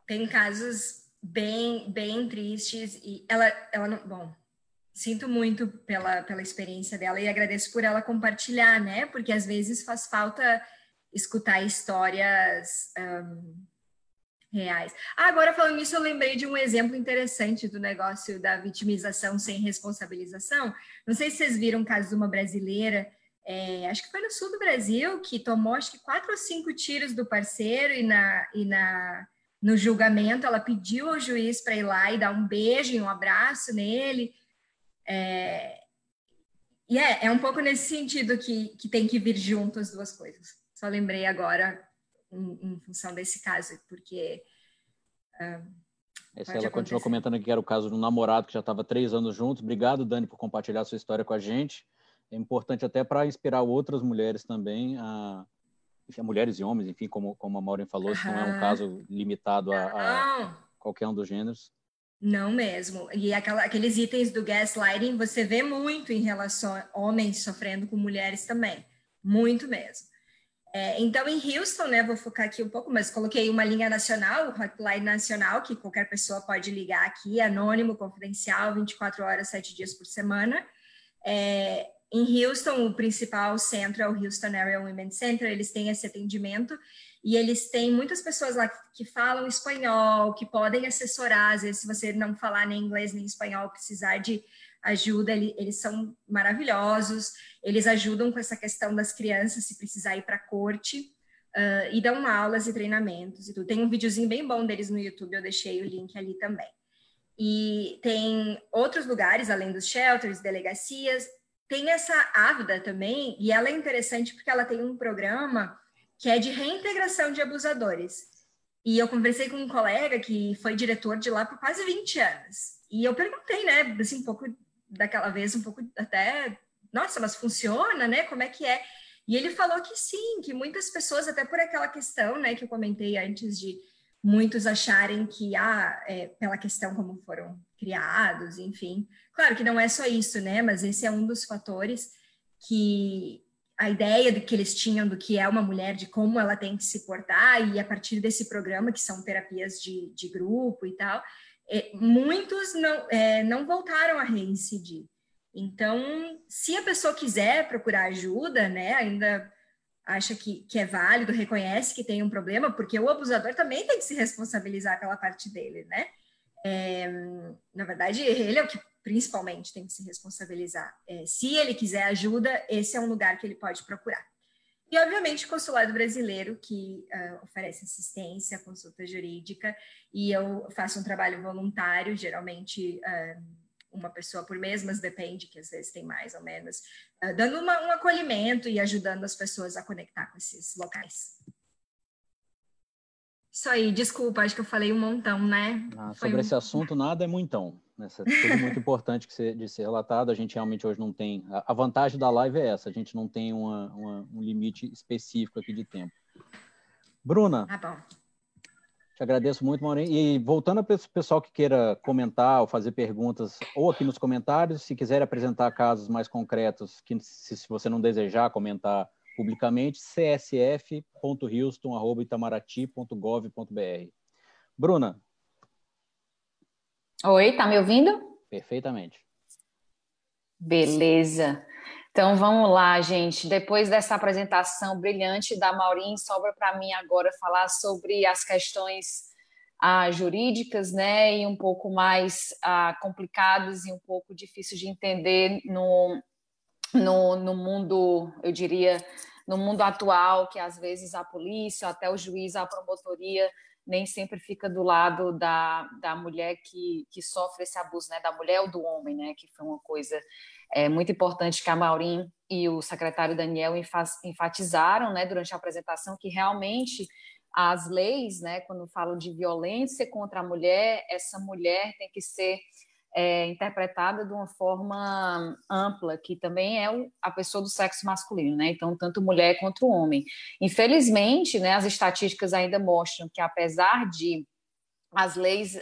S1: Tem casos bem tristes e ela não, bom, sinto muito pela experiência dela e agradeço por ela compartilhar, né? Porque às vezes faz falta escutar histórias reais. Agora falando nisso, eu lembrei de um exemplo interessante do negócio da vitimização sem responsabilização. Não sei se vocês viram o caso de uma brasileira, acho que foi no sul do Brasil, que tomou acho que 4 ou 5 tiros do parceiro no julgamento ela pediu ao juiz para ir lá e dar um beijo e um abraço nele. É um pouco nesse sentido que tem que vir junto as duas coisas. Só lembrei agora em função desse caso, porque...
S2: ela continua comentando aqui que era o caso de um namorado que já estava 3 anos juntos. Obrigado, Dani, por compartilhar sua história com a gente. É importante até para inspirar outras mulheres também, enfim, mulheres e homens, enfim, como a Maureen falou, isso não é um caso limitado a qualquer um dos gêneros.
S1: Não mesmo. E aqueles itens do gaslighting você vê muito em relação a homens sofrendo com mulheres também. Muito mesmo. Então, em Houston, né, vou focar aqui um pouco, mas coloquei uma linha nacional, hotline nacional, que qualquer pessoa pode ligar aqui, anônimo, confidencial, 24 horas, 7 dias por semana. Em Houston, o principal centro é o Houston Area Women's Center, eles têm esse atendimento e eles têm muitas pessoas lá que falam espanhol, que podem assessorar, às vezes se você não falar nem inglês nem espanhol, precisar de ajuda, eles são maravilhosos, eles ajudam com essa questão das crianças, se precisar ir para a corte, e dão aulas e treinamentos e tudo. Tem um videozinho bem bom deles no YouTube, eu deixei o link ali também. E tem outros lugares, além dos shelters, delegacias, tem essa Ávida também, e ela é interessante porque ela tem um programa que é de reintegração de abusadores. E eu conversei com um colega que foi diretor de lá por quase 20 anos. E eu perguntei, né, assim, um pouco daquela vez, um pouco até, nossa, mas funciona, né? Como é que é? E ele falou que sim, que muitas pessoas, até por aquela questão, né, que eu comentei antes de muitos acharem que, pela questão como foram criados, enfim. Claro que não é só isso, né? Mas esse é um dos fatores que a ideia que eles tinham do que é uma mulher, de como ela tem que se portar, e a partir desse programa, que são terapias de grupo e tal, muitos não voltaram a reincidir. Então, se a pessoa quiser procurar ajuda, né, ainda acha que é válido, reconhece que tem um problema, porque o abusador também tem que se responsabilizar pela parte dele, né? Na verdade, ele é o que principalmente tem que se responsabilizar. Se ele quiser ajuda, esse é um lugar que ele pode procurar. E, obviamente, o Consulado Brasileiro, que oferece assistência, consulta jurídica, e eu faço um trabalho voluntário, geralmente uma pessoa por mês, mas depende, que às vezes tem mais ou menos, dando um acolhimento e ajudando as pessoas a conectar com esses locais. Isso aí, desculpa, acho que eu falei um montão, né?
S2: Sobre esse assunto, nada é muitão. Tudo muito importante de ser relatado. A gente realmente hoje não tem... A vantagem da live é essa, a gente não tem um limite específico aqui de tempo. Bruna,
S1: bom.
S2: te agradeço muito, Maureen. E voltando para o pessoal que queira comentar ou fazer perguntas, ou aqui nos comentários, se quiser apresentar casos mais concretos, que se você não desejar comentar publicamente, csf.houston@itamaraty.gov.br. Bruna.
S3: Oi, tá me ouvindo?
S2: Perfeitamente.
S3: Beleza. Então vamos lá, gente. Depois dessa apresentação brilhante da Maureen, sobra para mim agora falar sobre as questões jurídicas, né, e um pouco mais complicadas e um pouco difíceis de entender no mundo, eu diria, no mundo atual, que às vezes a polícia, até o juiz, a promotoria nem sempre fica do lado da mulher que sofre esse abuso, né, da mulher ou do homem, né, que foi uma coisa muito importante que a Maureen e o secretário Daniel enfatizaram, né, durante a apresentação, que realmente as leis, né, quando falam de violência contra a mulher, essa mulher tem que ser interpretada de uma forma ampla, que também é a pessoa do sexo masculino, né? Então, tanto mulher quanto homem. Infelizmente, né, as estatísticas ainda mostram que, apesar de as leis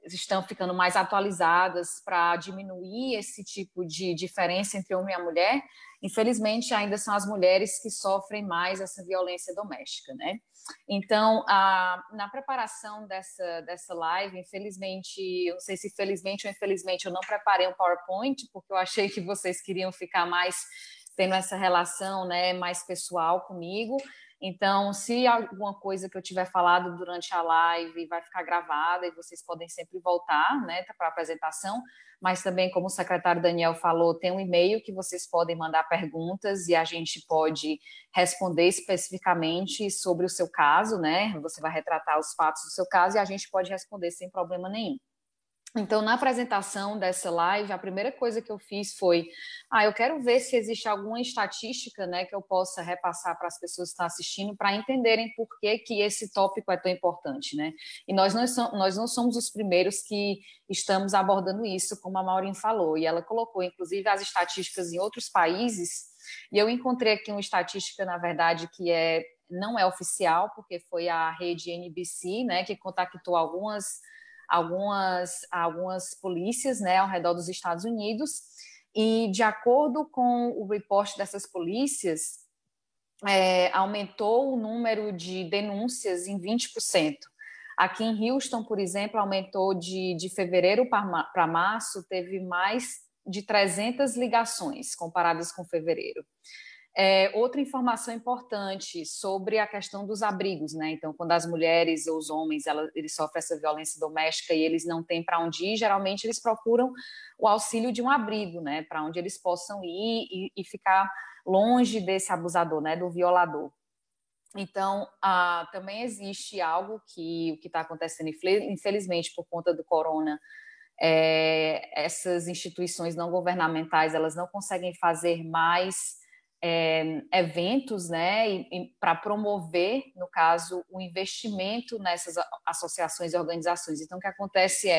S3: estão ficando mais atualizadas para diminuir esse tipo de diferença entre homem e mulher, infelizmente ainda são as mulheres que sofrem mais essa violência doméstica, né? Então, na preparação dessa live, infelizmente, eu não sei se felizmente ou infelizmente, eu não preparei um PowerPoint, porque eu achei que vocês queriam ficar mais tendo essa relação, né, mais pessoal comigo. Então, se alguma coisa que eu tiver falado durante a live vai ficar gravada e vocês podem sempre voltar, né, para a apresentação, mas também, como o secretário Daniel falou, tem um e-mail que vocês podem mandar perguntas e a gente pode responder especificamente sobre o seu caso, né? Você vai retratar os fatos do seu caso e a gente pode responder sem problema nenhum. Então, na apresentação dessa live, a primeira coisa que eu fiz foi, eu quero ver se existe alguma estatística, né, que eu possa repassar para as pessoas que estão assistindo, para entenderem por que esse tópico é tão importante, né? E nós não somos os primeiros que estamos abordando isso, como a Maureen falou, e ela colocou, inclusive, as estatísticas em outros países, e eu encontrei aqui uma estatística, na verdade, que não é oficial, porque foi a rede NBC, né, que contactou algumas polícias, né, ao redor dos Estados Unidos, e de acordo com o report dessas polícias, aumentou o número de denúncias em 20%. Aqui em Houston, por exemplo, aumentou de fevereiro para março, teve mais de 300 ligações comparadas com fevereiro. Outra informação importante sobre a questão dos abrigos, né? Então, quando as mulheres ou os homens eles sofrem essa violência doméstica e eles não têm para onde ir, geralmente eles procuram o auxílio de um abrigo, né? Para onde eles possam ir e ficar longe desse abusador, né? Do violador. Então, também existe algo o que está acontecendo, infelizmente, por conta do corona. Essas instituições não governamentais elas não conseguem fazer mais eventos, né, para promover, no caso, o investimento nessas associações e organizações. Então, o que acontece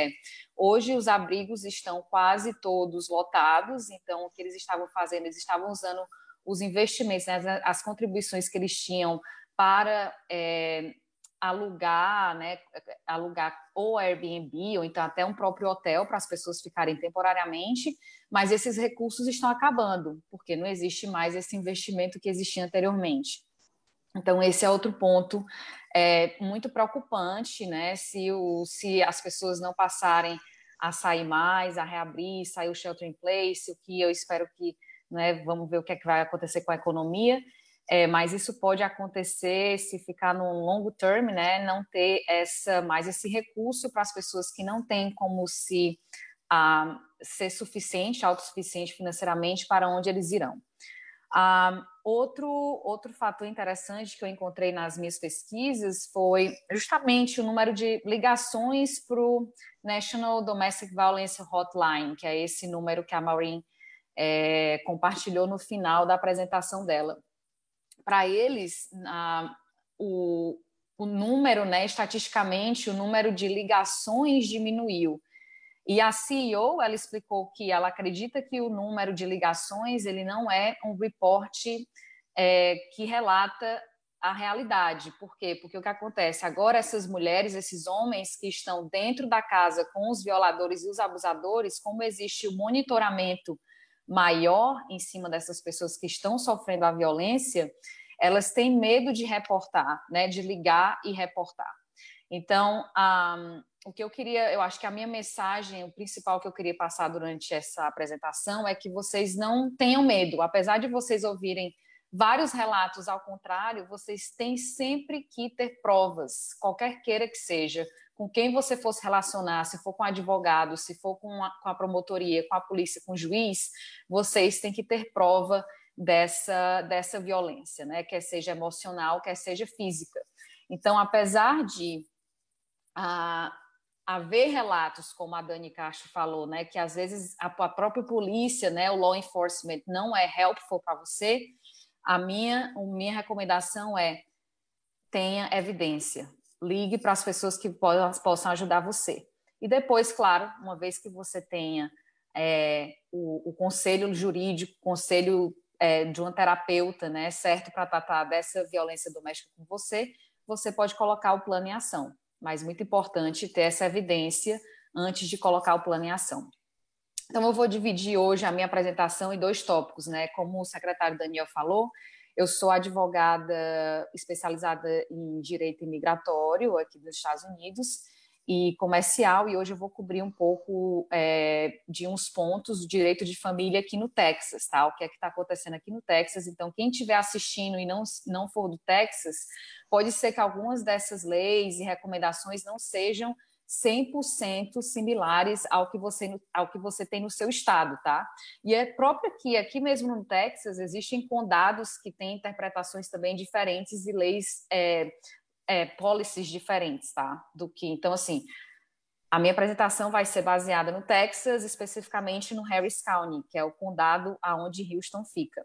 S3: hoje os abrigos estão quase todos lotados, então o que eles estavam fazendo, eles estavam usando os investimentos, né, as contribuições que eles tinham para alugar ou Airbnb, ou então até um próprio hotel para as pessoas ficarem temporariamente, mas esses recursos estão acabando, porque não existe mais esse investimento que existia anteriormente. Então, esse é outro ponto muito preocupante, né? Se as pessoas não passarem a sair mais, a reabrir, sair o shelter in place, o que eu espero que, né, vamos ver o que vai acontecer com a economia, mas isso pode acontecer se ficar no longo term, né, não ter mais esse recurso para as pessoas que não têm como ser autossuficiente financeiramente para onde eles irão. Outro fator interessante que eu encontrei nas minhas pesquisas foi justamente o número de ligações para o National Domestic Violence Hotline, que é esse número que a Maureen compartilhou no final da apresentação dela. Para eles, o número, né, estatisticamente, o número de ligações diminuiu. E a CEO, ela explicou que ela acredita que o número de ligações ele não é um reporte que relata a realidade. Por quê? Porque o que acontece? Agora essas mulheres, esses homens que estão dentro da casa com os violadores e os abusadores, como existe o monitoramento maior em cima dessas pessoas que estão sofrendo a violência, elas têm medo de reportar, né, de ligar e reportar. Então, o que eu acho que a minha mensagem, o principal que eu queria passar durante essa apresentação é que vocês não tenham medo, apesar de vocês ouvirem vários relatos ao contrário, vocês têm sempre que ter provas, qualquer queira que seja, com quem você for se relacionar, se for com advogado, se for com a promotoria, com a polícia, com o juiz, vocês têm que ter prova dessa violência, né? Quer seja emocional, quer seja física. Então, apesar de haver relatos, como a Dani Castro falou, né, que às vezes a própria polícia, né, o law enforcement não é helpful para você, a minha recomendação tenha evidência. Ligue para as pessoas que possam ajudar você. E depois, claro, uma vez que você tenha o conselho jurídico, conselho de um terapeuta, né, certo para tratar dessa violência doméstica com você, você pode colocar o plano em ação. Mas muito importante ter essa evidência antes de colocar o plano em ação. Então, eu vou dividir hoje a minha apresentação em 2 tópicos, né? Como o secretário Daniel falou, eu sou advogada especializada em direito imigratório aqui dos Estados Unidos e comercial, e hoje eu vou cobrir um pouco de uns pontos do direito de família aqui no Texas, tá? O que é que está acontecendo aqui no Texas. Então, quem estiver assistindo e não for do Texas, pode ser que algumas dessas leis e recomendações não sejam 100% similares ao que você tem no seu estado, tá? E é próprio que aqui mesmo no Texas existem condados que têm interpretações também diferentes e leis, policies diferentes, tá? Então, assim, a minha apresentação vai ser baseada no Texas, especificamente no Harris County, que é o condado aonde Houston fica.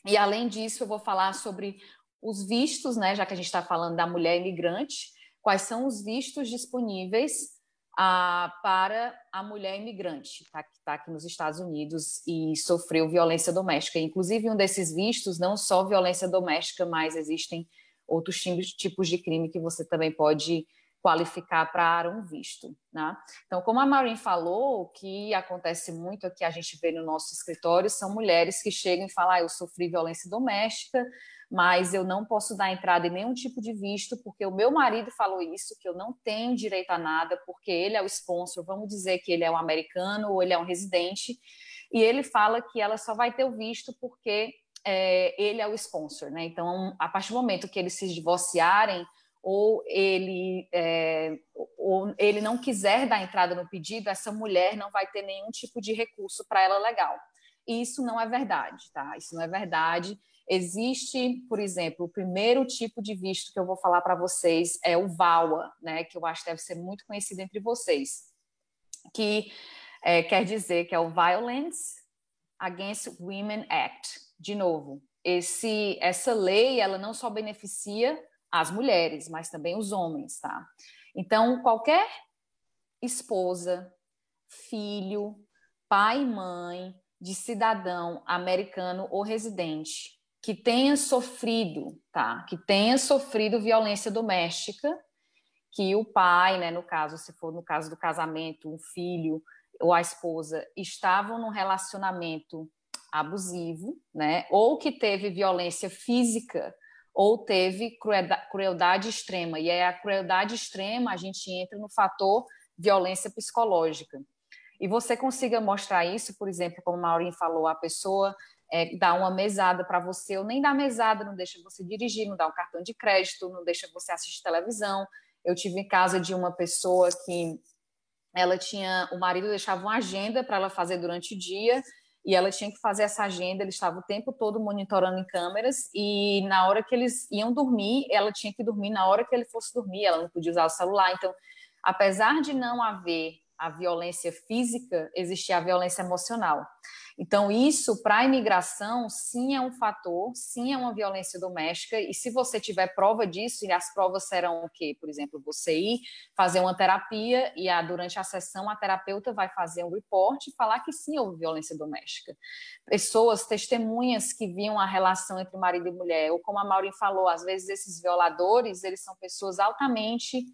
S3: E, além disso, eu vou falar sobre os vistos, né? Já que a gente está falando da mulher imigrante, quais são os vistos disponíveis para a mulher imigrante, tá, que está aqui nos Estados Unidos e sofreu violência doméstica. Inclusive, um desses vistos, não só violência doméstica, mas existem outros tipos de crime que você também pode qualificar para um visto, né? Então, como a Maureen falou, o que acontece muito aqui, a gente vê no nosso escritório, são mulheres que chegam e falam, eu sofri violência doméstica, mas eu não posso dar entrada em nenhum tipo de visto, porque o meu marido falou isso, que eu não tenho direito a nada, porque ele é o sponsor, vamos dizer que ele é um americano ou ele é um residente, e ele fala que ela só vai ter o visto porque ele é o sponsor, né? Então, a partir do momento que eles se divorciarem, ou ele não quiser dar entrada no pedido, essa mulher não vai ter nenhum tipo de recurso para ela legal. E isso não é verdade, tá? Isso não é verdade. Existe, por exemplo, o primeiro tipo de visto que eu vou falar para vocês é o VAWA, né? Que eu acho que deve ser muito conhecido entre vocês, que quer dizer que é o Violence Against Women Act. De novo, essa lei, ela não só beneficia as mulheres, mas também os homens, tá? Então, qualquer esposa, filho, pai e mãe de cidadão americano ou residente que tenha sofrido, tá? Que tenha sofrido violência doméstica, que o pai, né, no caso, se for no caso do casamento, o filho ou a esposa estavam num relacionamento abusivo, né? Ou que teve violência física ou teve crueldade extrema. E aí a crueldade extrema a gente entra no fator violência psicológica. E você consiga mostrar isso, por exemplo, como a Maureen falou, a pessoa dá uma mesada para você, ou nem dá mesada, não deixa você dirigir, não dá um cartão de crédito, não deixa você assistir televisão. Eu tive em casa de uma pessoa que o marido deixava uma agenda para ela fazer durante o dia, e ela tinha que fazer essa agenda, ele estava o tempo todo monitorando em câmeras, e na hora que eles iam dormir, ela tinha que dormir na hora que ele fosse dormir, ela não podia usar o celular. Então, apesar de não haver a violência física, existia a violência emocional. Então, isso, para a imigração, sim é um fator, sim é uma violência doméstica, e se você tiver prova disso, e as provas serão o quê? Por exemplo, você ir fazer uma terapia e durante a sessão a terapeuta vai fazer um report e falar que sim, houve violência doméstica. Pessoas, testemunhas que viam a relação entre marido e mulher, ou como a Maureen falou, às vezes esses violadores, eles são pessoas altamente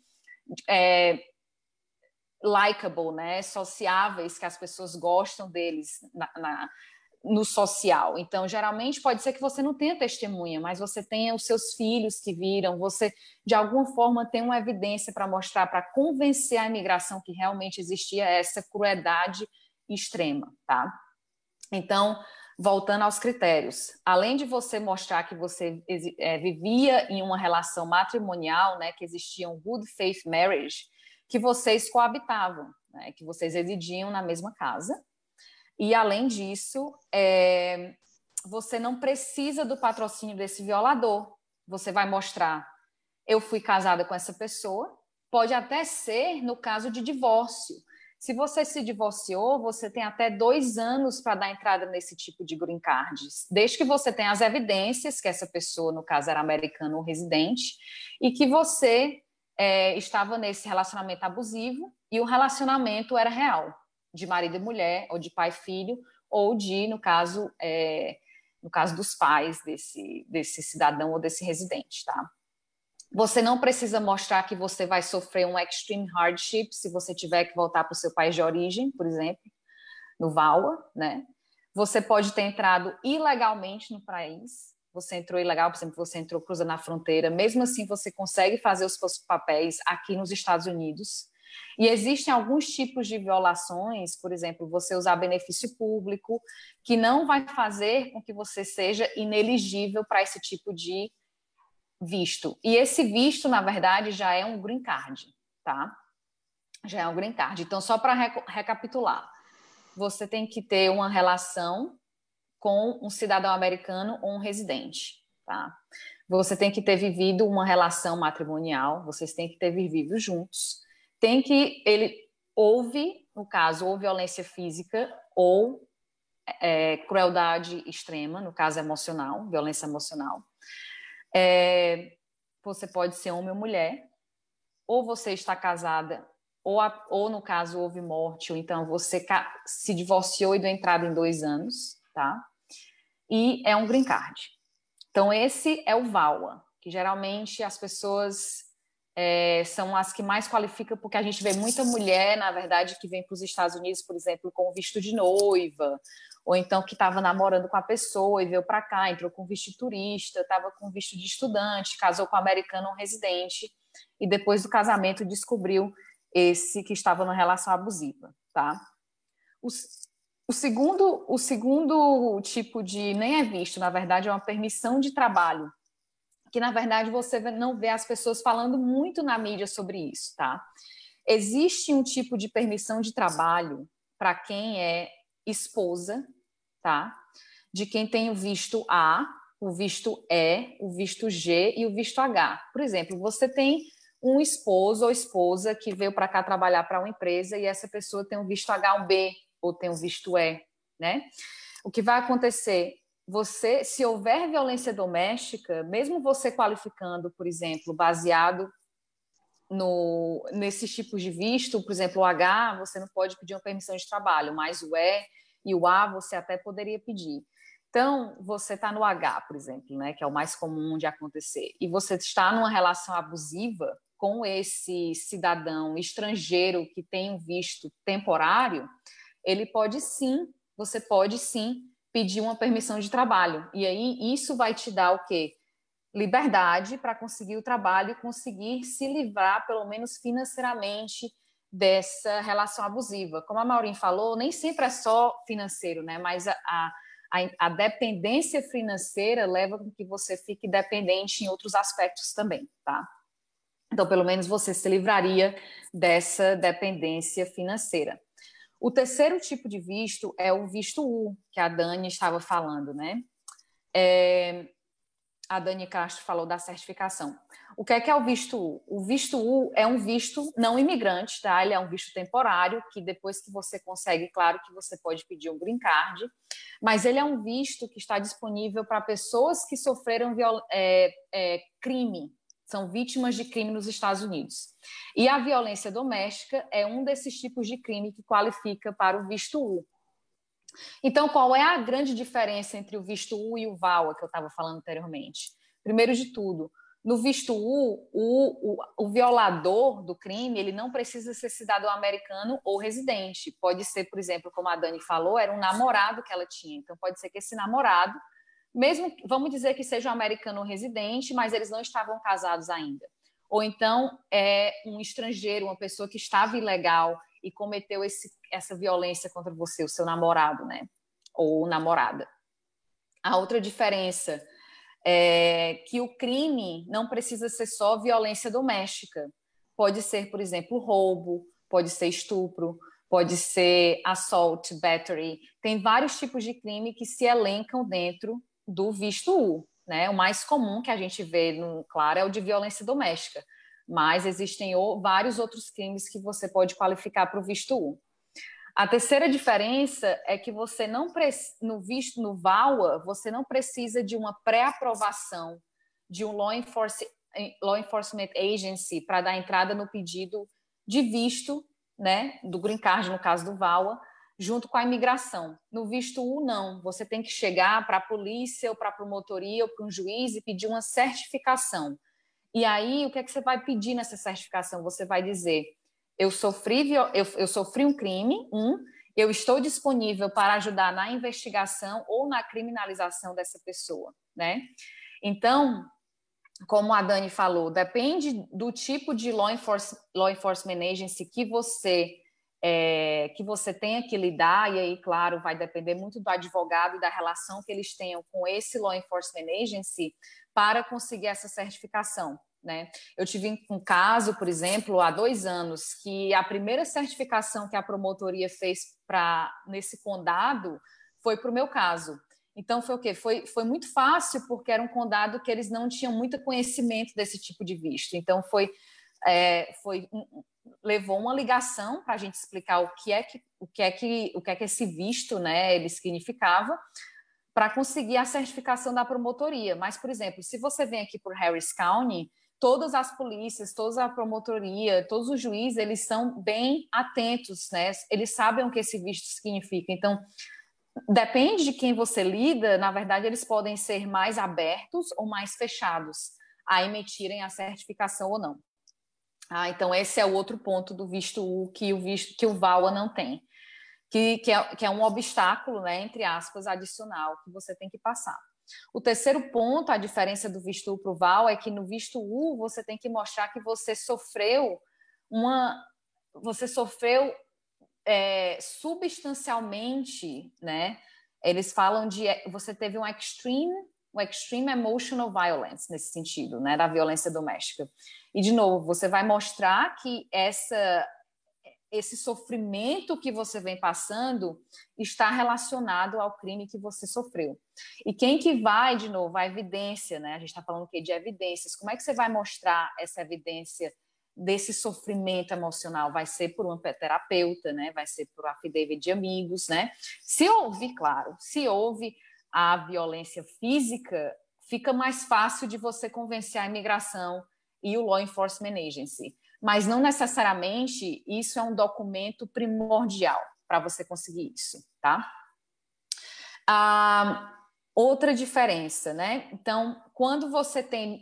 S3: likable, né, sociáveis, que as pessoas gostam deles no social. Então, geralmente, pode ser que você não tenha testemunha, mas você tenha os seus filhos que viram, você, de alguma forma, tem uma evidência para mostrar, para convencer a imigração que realmente existia essa crueldade extrema, tá? Então, voltando aos critérios, além de você mostrar que você vivia em uma relação matrimonial, né, que existia um good faith marriage, que vocês coabitavam, né, que vocês residiam na mesma casa. E, além disso, você não precisa do patrocínio desse violador. Você vai mostrar, eu fui casada com essa pessoa, pode até ser no caso de divórcio. Se você se divorciou, você tem até 2 anos para dar entrada nesse tipo de green card, desde que você tenha as evidências que essa pessoa, no caso, era americana ou residente, e que você estava nesse relacionamento abusivo e o relacionamento era real, de marido e mulher, ou de pai e filho, ou de, no caso dos pais desse cidadão ou desse residente, tá? Você não precisa mostrar que você vai sofrer um extreme hardship se você tiver que voltar para o seu país de origem, por exemplo, no VAWA, né? Você pode ter entrado ilegalmente no país, você entrou ilegal, por exemplo, você entrou cruzando a fronteira, mesmo assim você consegue fazer os seus papéis aqui nos Estados Unidos. E existem alguns tipos de violações, por exemplo, você usar benefício público, que não vai fazer com que você seja inelegível para esse tipo de visto. E esse visto, na verdade, já é um green card, tá? Já é um green card. Então, só para recapitular, você tem que ter uma relação com um cidadão americano ou um residente, tá? Você tem que ter vivido uma relação matrimonial, vocês têm que ter vivido juntos. No caso, ou violência física ou crueldade extrema, no caso emocional, violência emocional. Você pode ser homem ou mulher, ou você está casada, ou no caso houve morte, ou então você se divorciou e deu entrada em 2 anos, tá? E é um green card. Então, esse é o VAWA, que geralmente as pessoas são as que mais qualificam, porque a gente vê muita mulher, na verdade, que vem para os Estados Unidos, por exemplo, com visto de noiva, ou então que estava namorando com a pessoa e veio para cá, entrou com visto de turista, estava com visto de estudante, casou com um americano, um residente, e depois do casamento descobriu esse que estava numa relação abusiva, tá? O segundo tipo de, nem é visto, na verdade, é uma permissão de trabalho, que, na verdade, você não vê as pessoas falando muito na mídia sobre isso, tá? Existe um tipo de permissão de trabalho para quem é esposa, tá? De quem tem o visto A, o visto E, o visto G e o visto H. Por exemplo, você tem um esposo ou esposa que veio para cá trabalhar para uma empresa e essa pessoa tem um visto H1B ou tem um visto E, né? O que vai acontecer? Se houver violência doméstica, mesmo você qualificando, por exemplo, baseado nesses tipos de visto, por exemplo, o H, você não pode pedir uma permissão de trabalho, mas o E e o A você até poderia pedir. Então, você está no H, por exemplo, né, que é o mais comum de acontecer, e você está numa relação abusiva com esse cidadão estrangeiro que tem um visto temporário, você pode sim pedir uma permissão de trabalho. E aí isso vai te dar o quê? Liberdade para conseguir o trabalho e conseguir se livrar, pelo menos financeiramente, dessa relação abusiva. Como a Maureen falou, nem sempre é só financeiro, né? Mas a dependência financeira leva com que você fique dependente em outros aspectos também, tá? Então, pelo menos você se livraria dessa dependência financeira. O terceiro tipo de visto é o visto U, que a Dani estava falando, né? A Dani Castro falou da certificação. O que é o visto U? O visto U é um visto não imigrante, tá? Ele é um visto temporário, que depois que você consegue, claro que você pode pedir um green card, mas ele é um visto que está disponível para pessoas que sofreram crime, são vítimas de crime nos Estados Unidos. E a violência doméstica é um desses tipos de crime que qualifica para o visto U. Então, qual é a grande diferença entre o visto U e o VAWA que eu estava falando anteriormente? Primeiro de tudo, no visto U, o violador do crime, ele não precisa ser cidadão americano ou residente. Pode ser, por exemplo, como a Dani falou, era um namorado que ela tinha. Então, pode ser que esse namorado, mesmo, vamos dizer que seja um americano ou residente, mas eles não estavam casados ainda. Ou então, é um estrangeiro, uma pessoa que estava ilegal e cometeu essa violência contra você, o seu namorado, né? Ou namorada. A outra diferença é que o crime não precisa ser só violência doméstica. Pode ser, por exemplo, roubo, pode ser estupro, pode ser assault, battery. Tem vários tipos de crime que se elencam dentro do visto U, né? O mais comum que a gente vê, claro, é o de violência doméstica. Mas existem vários outros crimes que você pode qualificar para o visto U. A terceira diferença é que você não no VAWA, você não precisa de uma pré-aprovação de um law enforcement agency para dar entrada no pedido de visto né, do green card, no caso do VAWA, junto com a imigração. No visto U, não. Você tem que chegar para a polícia, ou para a promotoria, ou para um juiz e pedir uma certificação. E aí, o que é que você vai pedir nessa certificação? Você vai dizer, eu sofri um crime, eu estou disponível para ajudar na investigação ou na criminalização dessa pessoa, né? Então, como a Dani falou, depende do tipo de law enforcement agency que você tenha que lidar, e aí, claro, vai depender muito do advogado e da relação que eles tenham com esse law enforcement agency para conseguir essa certificação, né? Eu tive um caso, por exemplo, há 2 anos, que a primeira certificação que a promotoria fez nesse condado foi para o meu caso. Então, foi o quê? Foi muito fácil, porque era um condado que eles não tinham muito conhecimento desse tipo de visto. Então, levou uma ligação para a gente explicar o que é que esse visto, né, ele significava, para conseguir a certificação da promotoria. Mas, por exemplo, se você vem aqui por Harris County, todas as polícias, toda a promotoria, todos os juízes, eles são bem atentos, né? Eles sabem o que esse visto significa. Então, depende de quem você lida, na verdade, eles podem ser mais abertos ou mais fechados a emitirem a certificação ou não. Então, esse é o outro ponto do visto U que o VAWA não tem, que é um obstáculo, né, entre aspas, adicional que você tem que passar. O terceiro ponto, a diferença do visto U para o VAWA, é que no visto U você tem que mostrar que você sofreu substancialmente, né? Eles falam você teve um extreme emotional violence nesse sentido, né, da violência doméstica. E, de novo, você vai mostrar que esse sofrimento que você vem passando está relacionado ao crime que você sofreu. E quem que vai, de novo, a evidência, né? A gente está falando o quê? De evidências. Como é que você vai mostrar essa evidência desse sofrimento emocional? Vai ser por um terapeuta, né? Vai ser por affidavit de amigos, né? Se houve a violência física, fica mais fácil de você convencer a imigração e o law enforcement agency. Mas não necessariamente isso é um documento primordial para você conseguir isso, tá? Outra diferença, né? Então,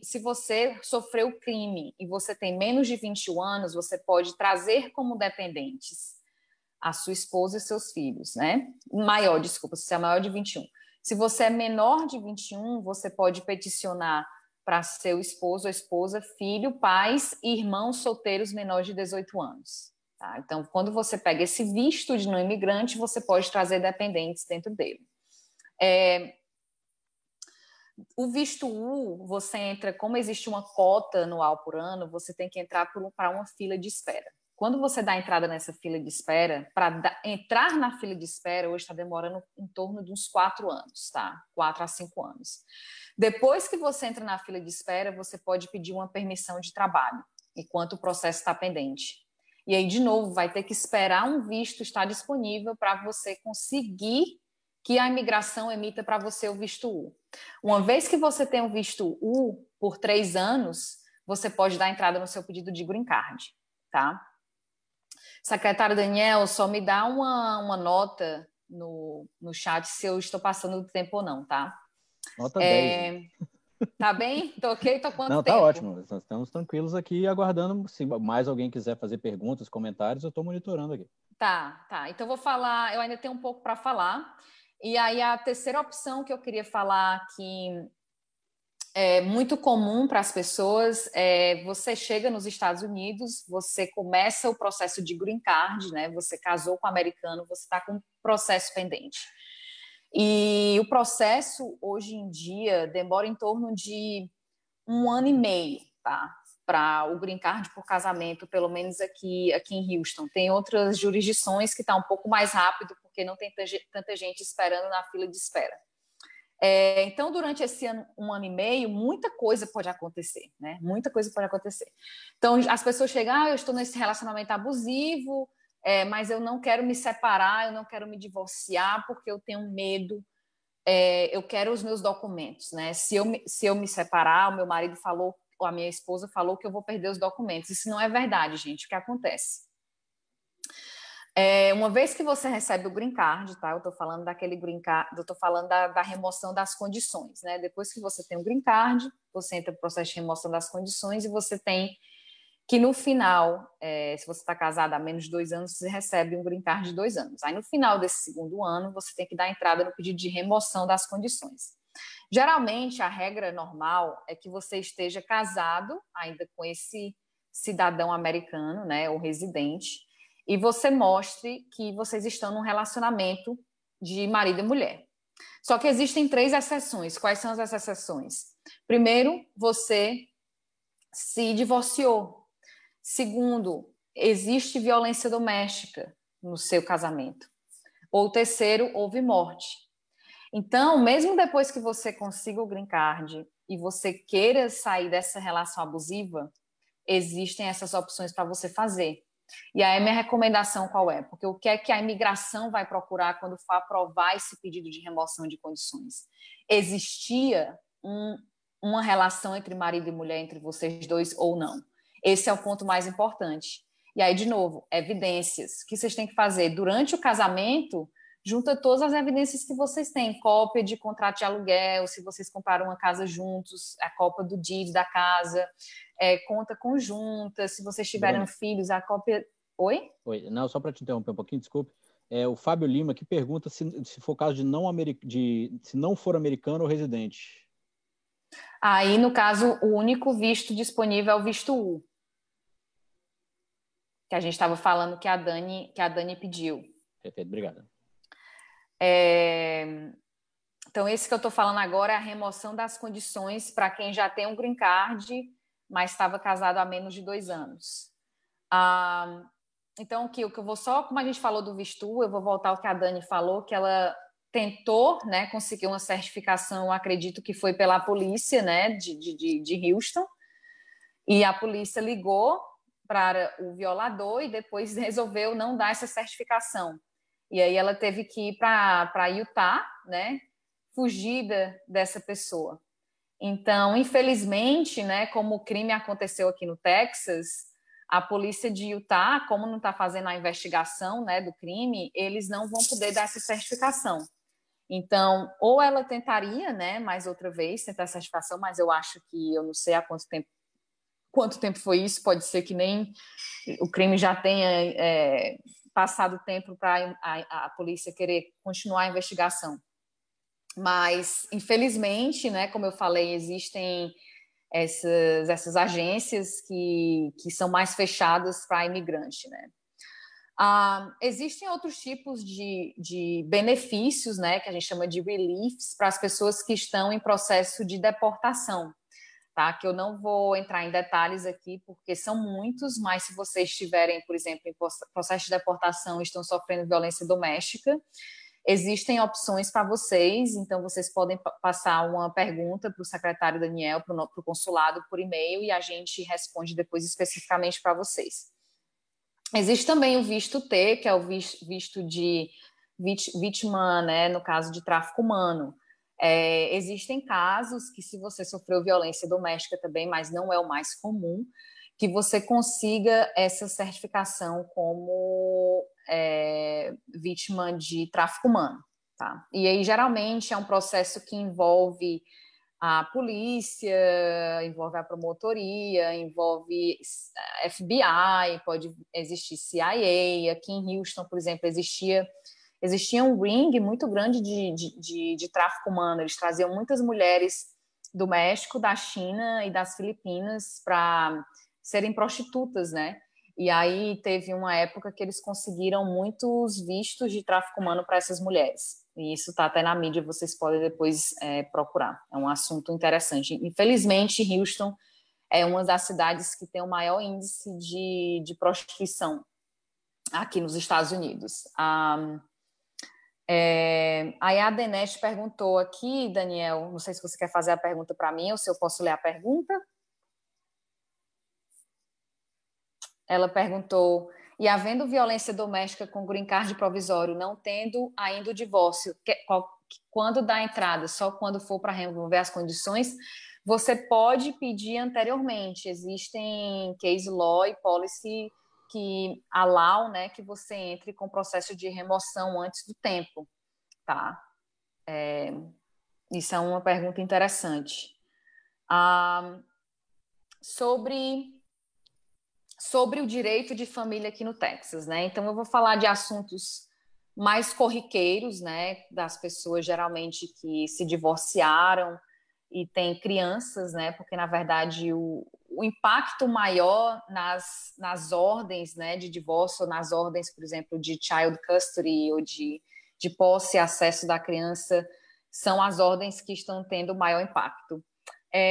S3: se você sofreu crime e você tem menos de 21 anos, você pode trazer como dependentes a sua esposa e seus filhos, né? Se você é maior de 21. Se você é menor de 21, você pode peticionar para seu esposo ou esposa, filho, pais e irmãos solteiros menores de 18 anos. Tá? Então, quando você pega esse visto de não imigrante, você pode trazer dependentes dentro dele. O visto U, você entra, como existe uma cota anual por ano, você tem que entrar para uma fila de espera. Quando você dá entrada nessa fila de espera, para entrar na fila de espera, hoje está demorando em torno de uns 4 anos, tá? 4 a 5 anos. Depois que você entra na fila de espera, você pode pedir uma permissão de trabalho, enquanto o processo está pendente. E aí, de novo, vai ter que esperar um visto estar disponível para você conseguir que a imigração emita para você o visto U. Uma vez que você tem o visto U por 3 anos, você pode dar entrada no seu pedido de green card, tá? Secretário Daniel, só me dá uma nota no chat se eu estou passando do tempo ou não, tá?
S2: Nota 10.
S3: Tá bem? Tô ok? Tô quanto
S2: Não,
S3: tempo?
S2: tá ótimo. Nós estamos tranquilos aqui, aguardando. Se mais alguém quiser fazer perguntas, comentários, eu estou monitorando aqui.
S3: Tá. Então, vou falar. Eu ainda tenho um pouco para falar. E aí, a terceira opção que eu queria falar, que é muito comum para as pessoas, você chega nos Estados Unidos, você começa o processo de green card, né? Você casou com um americano, você está com um processo pendente. E o processo, hoje em dia, demora em torno de 1 ano e meio, tá? Para o green card por casamento, pelo menos aqui em Houston. Tem outras jurisdições que está um pouco mais rápido, porque não tem tanta gente esperando na fila de espera. Então, durante esse 1 ano e meio, muita coisa pode acontecer, né? Muita coisa pode acontecer. Então, as pessoas chegam, eu estou nesse relacionamento abusivo, mas eu não quero me separar, eu não quero me divorciar porque eu tenho medo, eu quero os meus documentos, né? Se eu me separar, o meu marido falou, ou a minha esposa falou que eu vou perder os documentos. Isso não é verdade, gente. O que acontece? Uma vez que você recebe o green card, tá? Eu estou falando daquele green card, eu estou falando da remoção das condições, né? Depois que você tem o green card, você entra no processo de remoção das condições e você tem que no final, se você está casado há menos de 2 anos, você recebe um green card de 2 anos. Aí no final desse segundo ano, você tem que dar entrada no pedido de remoção das condições. Geralmente, a regra normal é que você esteja casado ainda com esse cidadão americano, né, ou residente, e você mostre que vocês estão num relacionamento de marido e mulher. Só que existem 3 exceções. Quais são as exceções? Primeiro, você se divorciou. Segundo, existe violência doméstica no seu casamento. Ou terceiro, houve morte. Então, mesmo depois que você consiga o green card e você queira sair dessa relação abusiva, existem essas opções para você fazer. E aí, minha recomendação qual é? Porque o que é que a imigração vai procurar quando for aprovar esse pedido de remoção de condições? Existia uma relação entre marido e mulher, entre vocês dois ou não? Esse é o ponto mais importante. E aí, de novo, evidências. O que vocês têm que fazer? Durante o casamento, junta todas as evidências que vocês têm. Cópia de contrato de aluguel, se vocês compraram uma casa juntos, a cópia do deed da casa, conta conjunta, se vocês tiverem filhos, a cópia... Oi?
S2: Oi, não, só para te interromper um pouquinho, desculpe. O Fábio Lima que pergunta se for caso se não for americano ou residente.
S3: Aí, no caso, o único visto disponível é o visto U, que a gente estava falando que a Dani pediu.
S2: Perfeito, obrigado.
S3: Então, esse que eu estou falando agora é a remoção das condições para quem já tem um green card, mas estava casado há menos de 2 anos. Então, o que eu vou só, como a gente falou do visto, eu vou voltar ao que a Dani falou, que ela tentou, né, conseguir uma certificação, acredito que foi pela polícia, né, de Houston, e a polícia ligou para o violador e depois resolveu não dar essa certificação. E aí ela teve que ir para Utah, né, fugida dessa pessoa. Então, infelizmente, né, como o crime aconteceu aqui no Texas, a polícia de Utah, como não está fazendo a investigação, né, do crime, eles não vão poder dar essa certificação. Então, ou ela tentaria, né, mais outra vez, tentar a certificação, mas eu acho que, eu não sei há quanto tempo foi isso, pode ser que nem o crime já tenha passado tempo para a polícia querer continuar a investigação. Mas, infelizmente, né, como eu falei, existem essas agências que são mais fechadas para imigrante, né? Existem outros tipos de benefícios, né, que a gente chama de reliefs, para as pessoas que estão em processo de deportação, tá? Que eu não vou entrar em detalhes aqui, porque são muitos, mas se vocês estiverem, por exemplo, em processo de deportação e estão sofrendo violência doméstica, existem opções para vocês, então vocês podem passar uma pergunta para o secretário Daniel, para o consulado, por e-mail, e a gente responde depois especificamente para vocês. Existe também o visto T, que é o visto de vítima, né, no caso de tráfico humano. Existem casos que, se você sofreu violência doméstica também, mas não é o mais comum, que você consiga essa certificação como vítima de tráfico humano, tá? E aí, geralmente, é um processo que envolve a polícia, envolve a promotoria, envolve FBI, pode existir CIA. Aqui em Houston, por exemplo, existia um ringue muito grande de tráfico humano. Eles traziam muitas mulheres do México, da China e das Filipinas para serem prostitutas, né? E aí teve uma época que eles conseguiram muitos vistos de tráfico humano para essas mulheres. E isso está até na mídia, vocês podem depois procurar. É um assunto interessante. Infelizmente, Houston é uma das cidades que tem o maior índice de prostituição aqui nos Estados Unidos. Aí a Deneste perguntou aqui, Daniel, não sei se você quer fazer a pergunta para mim ou se eu posso ler a pergunta. Ela perguntou: e havendo violência doméstica com green card provisório, não tendo ainda o divórcio, quando dá a entrada, só quando for para remover as condições, você pode pedir anteriormente. Existem case law e policy que a LAU, né, que você entre com o processo de remoção antes do tempo, tá? Isso é uma pergunta interessante. Sobre o direito de família aqui no Texas, né? Então, eu vou falar de assuntos mais corriqueiros, né, das pessoas geralmente que se divorciaram e têm crianças, né, porque, na verdade, o impacto maior nas ordens, né, de divórcio, nas ordens, por exemplo, de child custody ou de posse e acesso da criança, são as ordens que estão tendo maior impacto.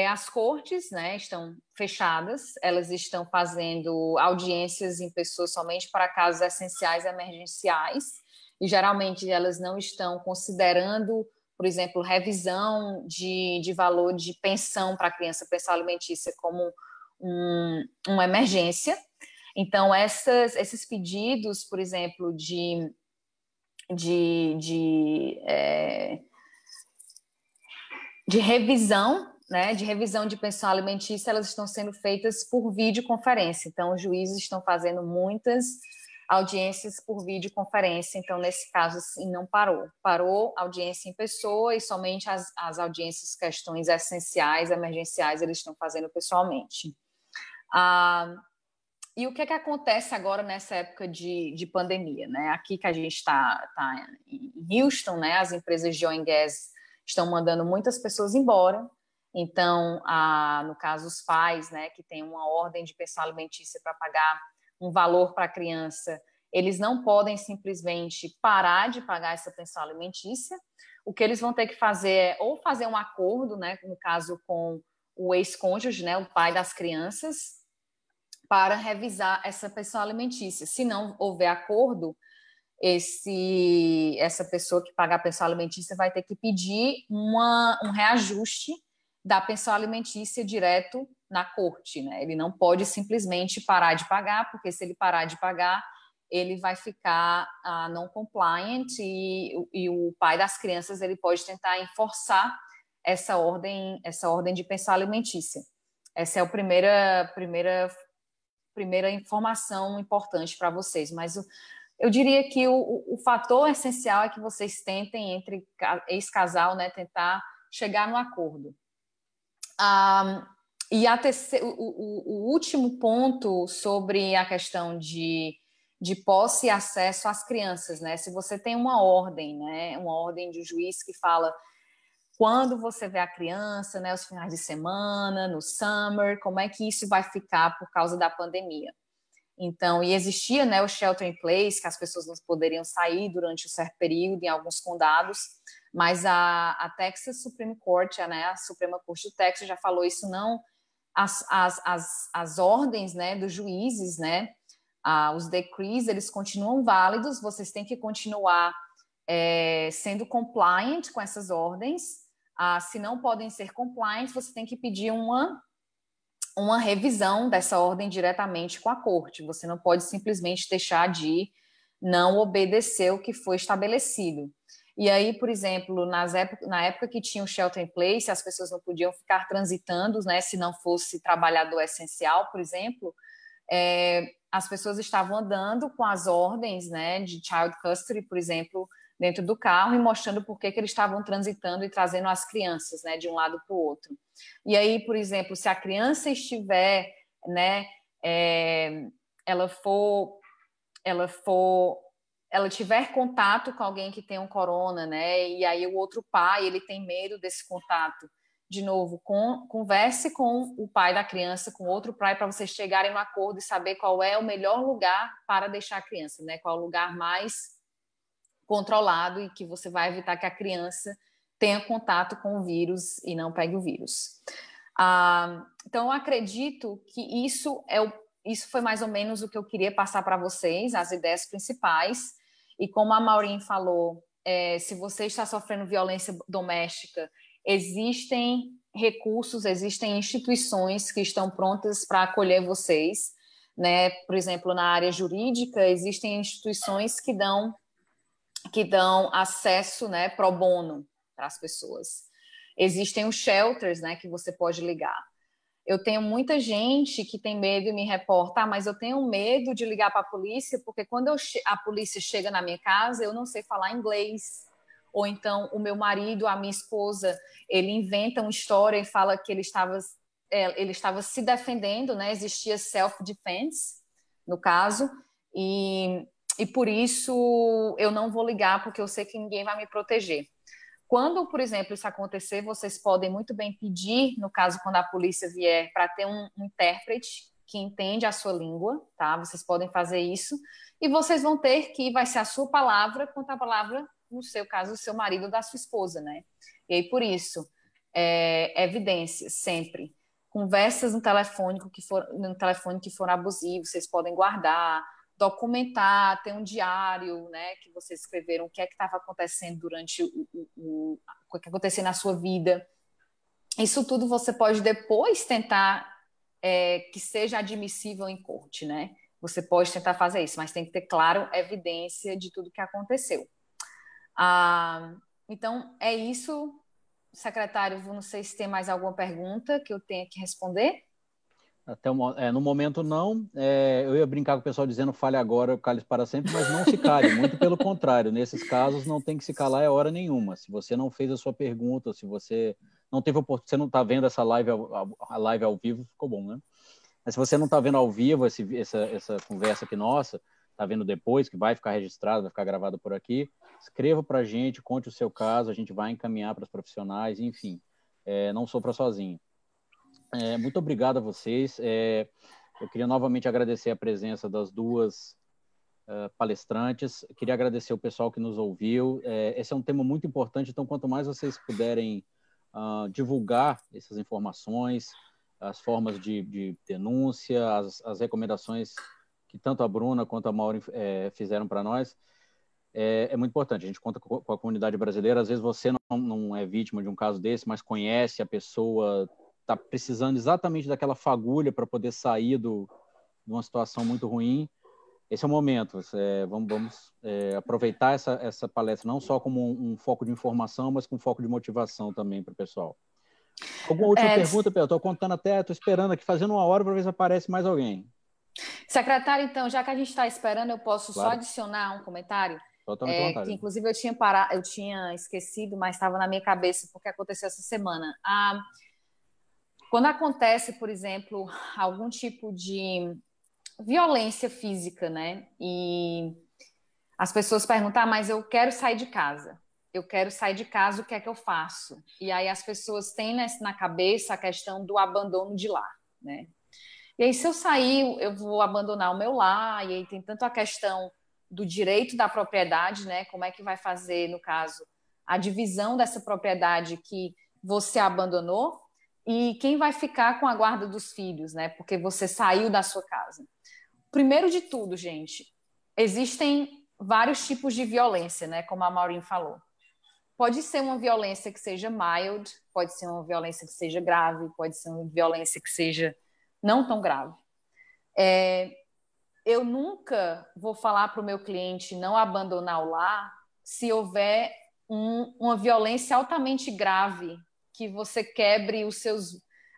S3: As cortes, né, estão fechadas, elas estão fazendo audiências em pessoas somente para casos essenciais e emergenciais, e geralmente elas não estão considerando, por exemplo, revisão de valor de pensão para a criança, pensão alimentícia, como uma emergência. Então, esses pedidos, por exemplo, de revisão, né, de revisão de pensão alimentícia, elas estão sendo feitas por videoconferência. Então, os juízes estão fazendo muitas audiências por videoconferência. Então, nesse caso, assim, não parou. Parou a audiência em pessoa e somente as audiências, questões essenciais, emergenciais, eles estão fazendo pessoalmente. E o que acontece agora nessa época de pandemia, né? Aqui que a gente está em Houston, né? As empresas de oil and gas estão mandando muitas pessoas embora. Então, no caso, os pais, né, que têm uma ordem de pensão alimentícia para pagar um valor para a criança, eles não podem simplesmente parar de pagar essa pensão alimentícia. O que eles vão ter que fazer é ou fazer um acordo, né, no caso com o ex-cônjuge, né, o pai das crianças, para revisar essa pensão alimentícia. Se não houver acordo, essa pessoa que paga a pensão alimentícia vai ter que pedir um reajuste da pensão alimentícia direto na corte, né? Ele não pode simplesmente parar de pagar, porque se ele parar de pagar, ele vai ficar non compliant e o pai das crianças ele pode tentar enforçar essa ordem de pensão alimentícia. Essa é a primeira informação importante para vocês, mas eu diria que o fator essencial é que vocês tentem, entre ex-casal, né, tentar chegar no acordo. E o último ponto sobre a questão de posse e acesso às crianças, né? Se você tem uma ordem, né, uma ordem de juiz que fala quando você vê a criança, né, os finais de semana, no summer, como é que isso vai ficar por causa da pandemia. Então, e existia, né, o shelter in place, que as pessoas não poderiam sair durante um certo período em alguns condados, mas a Texas Supreme Court, né, a Suprema Corte do Texas já falou isso, não, as ordens, né, dos juízes, né, os decrees, eles continuam válidos, vocês têm que continuar sendo compliant com essas ordens. Se não podem ser compliant, você tem que pedir uma revisão dessa ordem diretamente com a corte. Você não pode simplesmente deixar de não obedecer o que foi estabelecido. E aí, por exemplo, na época que tinha o shelter in place, as pessoas não podiam ficar transitando, né, se não fosse trabalhador essencial, por exemplo, as pessoas estavam andando com as ordens, né, de child custody, por exemplo, dentro do carro e mostrando por que eles estavam transitando e trazendo as crianças, né, de um lado para o outro. E aí, por exemplo, se a criança estiver, né, ela tiver contato com alguém que tem um corona, né, e aí o outro pai, ele tem medo desse contato, de novo, converse com o pai da criança, com outro pai, para vocês chegarem no acordo e saber qual é o melhor lugar para deixar a criança, né, qual é o lugar mais controlado e que você vai evitar que a criança tenha contato com o vírus e não pegue o vírus. Então, eu acredito que isso foi mais ou menos o que eu queria passar para vocês, as ideias principais. E como a Maureen falou, se você está sofrendo violência doméstica, existem recursos, existem instituições que estão prontas para acolher vocês, né? Por exemplo, na área jurídica, existem instituições que dão acesso, né, pro bono para as pessoas. Existem os shelters, né, que você pode ligar. Eu tenho muita gente que tem medo e me reporta, mas eu tenho medo de ligar para a polícia, porque quando a polícia chega na minha casa, eu não sei falar inglês. Ou então o meu marido, a minha esposa, ele inventa uma história e fala que ele estava se defendendo, né? Existia self-defense, no caso, e por isso eu não vou ligar, porque eu sei que ninguém vai me proteger. Quando, por exemplo, isso acontecer, vocês podem muito bem pedir, no caso, quando a polícia vier, para ter um intérprete que entende a sua língua, tá? Vocês podem fazer isso. E vocês vão ter que, vai ser a sua palavra contra a palavra, no seu caso, do seu marido ou da sua esposa, né? E aí, por isso, evidências, sempre. Conversas no telefone que foram abusivos, vocês podem guardar, documentar, ter um diário, né, que vocês escreveram o que é que estava acontecendo durante o que acontecia na sua vida. Isso tudo você pode depois tentar que seja admissível em corte, né? Você pode tentar fazer isso, mas tem que ter, claro, evidência de tudo que aconteceu. Então, é isso, secretário. Não sei se tem mais alguma pergunta que eu tenha que responder.
S2: No momento não, eu ia brincar com o pessoal dizendo fale agora, cale para sempre, mas não se cale, muito pelo contrário, nesses casos não tem que se calar hora nenhuma. Se você não fez a sua pergunta, se você não teve oportunidade, você não está vendo essa live, a live ao vivo, ficou bom, né? Mas se você não está vendo ao vivo essa conversa aqui nossa, está vendo depois, que vai ficar registrado, vai ficar gravado por aqui, escreva para a gente, conte o seu caso, a gente vai encaminhar para os profissionais, enfim, não sofra sozinho. Muito obrigado a vocês. Eu queria novamente agradecer a presença das duas palestrantes. Eu queria agradecer o pessoal que nos ouviu. Esse é um tema muito importante, então quanto mais vocês puderem divulgar essas informações, as formas de denúncia, as recomendações que tanto a Bruna quanto a Maureen fizeram para nós, é muito importante. A gente conta com a comunidade brasileira. Às vezes você não é vítima de um caso desse, mas conhece a pessoa, está precisando exatamente daquela fagulha para poder sair de uma situação muito ruim. Esse é o momento. Vamos aproveitar essa palestra não só como um foco de informação, mas com foco de motivação também para o pessoal. Alguma última pergunta, Pedro? Estou contando estou esperando aqui, fazendo uma hora para ver se aparece mais alguém.
S3: Secretário, então, já que a gente está esperando, eu posso
S2: Claro.
S3: só adicionar um comentário?
S2: Totalmente à vontade.
S3: Que inclusive eu tinha esquecido, mas estava na minha cabeça porque aconteceu essa semana. Quando acontece, por exemplo, algum tipo de violência física, né? E as pessoas perguntam, mas eu quero sair de casa. Eu quero sair de casa, o que é que eu faço? E aí as pessoas têm na cabeça a questão do abandono de lar, né? E aí, se eu sair, eu vou abandonar o meu lar, e aí tem tanto a questão do direito da propriedade, né? Como é que vai fazer, no caso, a divisão dessa propriedade que você abandonou, e quem vai ficar com a guarda dos filhos, né? Porque você saiu da sua casa. Primeiro de tudo, gente, existem vários tipos de violência, né? Como a Maureen falou. Pode ser uma violência que seja mild, pode ser uma violência que seja grave, pode ser uma violência que seja não tão grave. Eu nunca vou falar para o meu cliente não abandonar o lar se houver uma violência altamente grave, que você quebre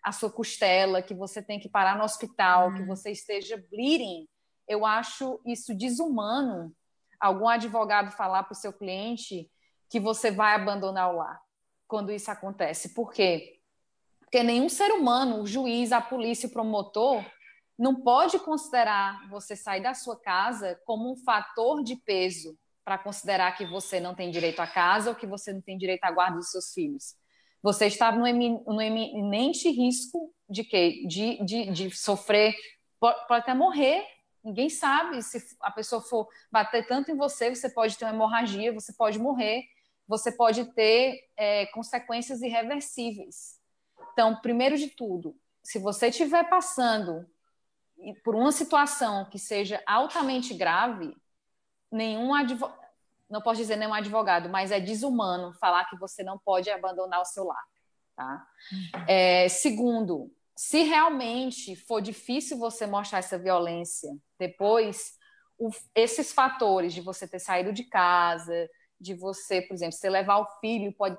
S3: a sua costela, que você tem que parar no hospital, que você esteja bleeding. Eu acho isso desumano, algum advogado falar para o seu cliente que você vai abandonar o lar quando isso acontece. Por quê? Porque nenhum ser humano, o juiz, a polícia, o promotor, não pode considerar você sair da sua casa como um fator de peso para considerar que você não tem direito à casa ou que você não tem direito à guarda dos seus filhos. Você está no iminente risco de quê? De sofrer, pode até morrer. Ninguém sabe, se a pessoa for bater tanto em você, você pode ter uma hemorragia, você pode morrer, você pode ter consequências irreversíveis. Então, primeiro de tudo, se você estiver passando por uma situação que seja altamente grave, não posso dizer nenhum advogado, mas é desumano falar que você não pode abandonar o seu lar. Tá? Segundo, se realmente for difícil você mostrar essa violência depois, esses fatores de você ter saído de casa, de você, por exemplo, você levar o filho, pode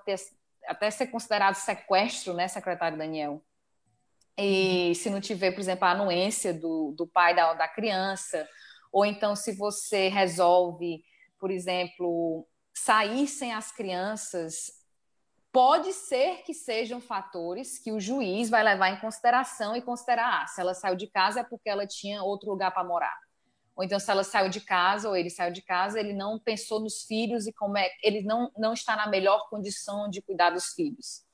S3: até ser considerado sequestro, né, secretário Daniel? e se não tiver, por exemplo, a anuência do pai da criança, ou então se você resolve, por exemplo, sair sem as crianças, pode ser que sejam fatores que o juiz vai levar em consideração e considerar, se ela saiu de casa é porque ela tinha outro lugar para morar. Ou então, se ela saiu de casa, ou ele saiu de casa, ele não pensou nos filhos e como é, ele não está na melhor condição de cuidar dos filhos.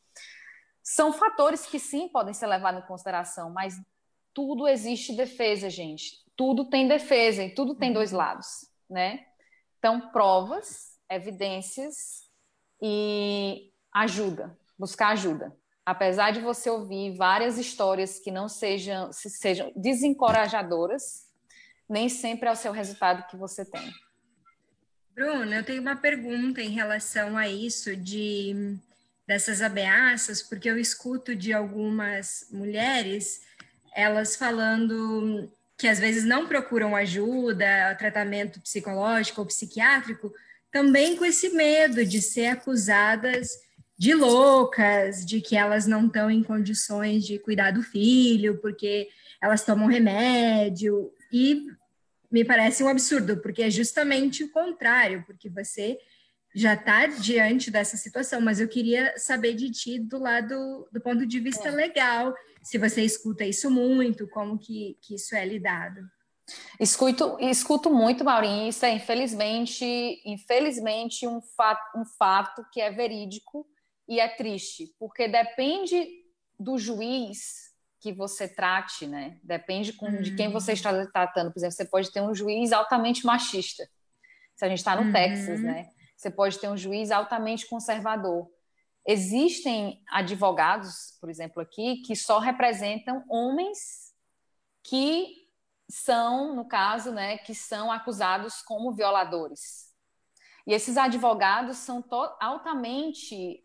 S3: São fatores que sim podem ser levados em consideração, mas tudo existe defesa, gente. Tudo tem defesa e tudo tem dois lados, né? Então, provas, evidências e ajuda, buscar ajuda. Apesar de você ouvir várias histórias que não sejam desencorajadoras, nem sempre é o seu resultado que você tem.
S1: Bruno, eu tenho uma pergunta em relação a isso dessas ameaças, porque eu escuto de algumas mulheres elas falando que às vezes não procuram ajuda, tratamento psicológico ou psiquiátrico, também com esse medo de ser acusadas de loucas, de que elas não estão em condições de cuidar do filho, porque elas tomam remédio, e me parece um absurdo, porque é justamente o contrário, porque você já está diante dessa situação, mas eu queria saber de ti do lado do ponto de vista legal, se você escuta isso muito, como que isso é lidado.
S3: Escuto muito, Maurinho, isso é infelizmente um fato que é verídico e é triste, porque depende do juiz que você trate, né? Depende de quem você está tratando. Por exemplo, você pode ter um juiz altamente machista, se a gente está no Texas, né? Você pode ter um juiz altamente conservador. Existem advogados, por exemplo, aqui, que só representam homens que são, no caso, né, que são acusados como violadores. E esses advogados são altamente,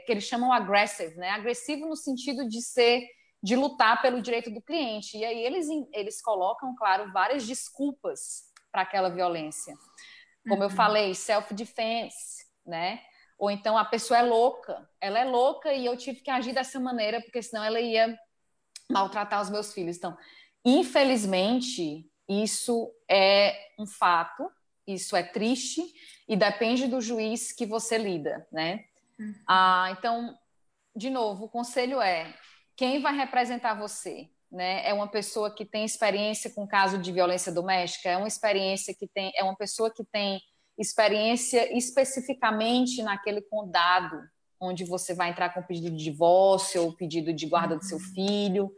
S3: que eles chamam aggressive, né? Agressivo no sentido de lutar pelo direito do cliente. E aí eles colocam, claro, várias desculpas para aquela violência. Como eu falei, self-defense, né? Ou então a pessoa é louca, ela é louca e eu tive que agir dessa maneira porque senão ela ia maltratar os meus filhos. Então, infelizmente, isso é um fato, isso é triste e depende do juiz que você lida, né? Então, de novo, o conselho é quem vai representar você, né? É uma pessoa que tem experiência com caso de violência doméstica, é uma pessoa que tem experiência especificamente naquele condado onde você vai entrar com pedido de divórcio ou pedido de guarda do seu filho.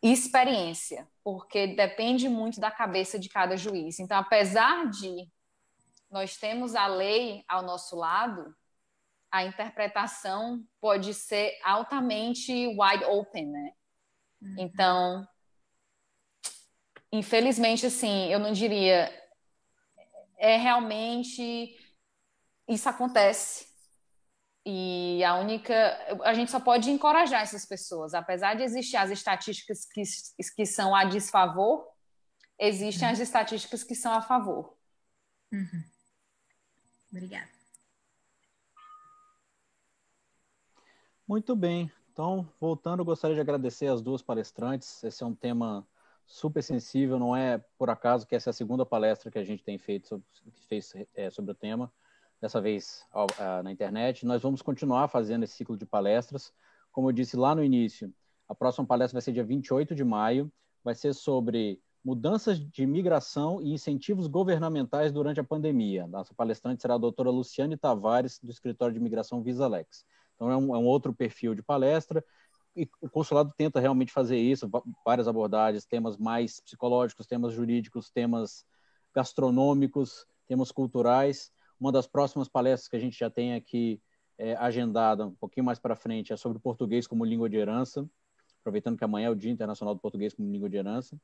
S3: Experiência, porque depende muito da cabeça de cada juiz. Então, apesar de nós termos a lei ao nosso lado, a interpretação pode ser altamente wide open, né? Então, infelizmente, assim, eu não diria, realmente isso acontece. E a gente só pode encorajar essas pessoas, apesar de existir as estatísticas que são a desfavor, existem as estatísticas que são a favor.
S1: Obrigada.
S2: Muito bem. Então, voltando, eu gostaria de agradecer as duas palestrantes. Esse é um tema super sensível, não é por acaso que essa é a segunda palestra que a gente tem feito sobre o tema, dessa vez na internet. Nós vamos continuar fazendo esse ciclo de palestras. Como eu disse lá no início, a próxima palestra vai ser dia 28 de maio, vai ser sobre mudanças de migração e incentivos governamentais durante a pandemia. Nossa palestrante será a doutora Luciane Tavares, do escritório de imigração VisaLex. Então, é um outro perfil de palestra, e o consulado tenta realmente fazer isso, várias abordagens, temas mais psicológicos, temas jurídicos, temas gastronômicos, temas culturais. Uma das próximas palestras que a gente já tem aqui agendada, um pouquinho mais para frente, é sobre português como língua de herança, aproveitando que amanhã é o Dia Internacional do Português como língua de herança.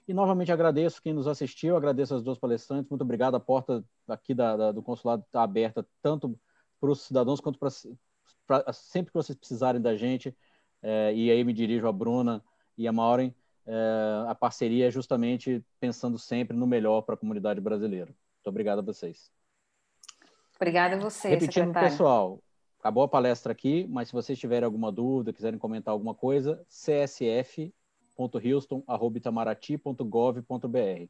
S2: E, novamente, agradeço quem nos assistiu, agradeço as duas palestrantes, muito obrigado. A porta aqui do consulado está aberta tanto para os cidadãos quanto para sempre que vocês precisarem da gente, e aí me dirijo a Bruna e a Maureen, a parceria é justamente pensando sempre no melhor para a comunidade brasileira. Muito obrigado a vocês.
S3: Obrigada a você,
S2: Repetindo,
S3: secretário.
S2: pessoal, acabou a palestra aqui, mas se vocês tiverem alguma dúvida, quiserem comentar alguma coisa, csf.houston@itamaraty.gov.br.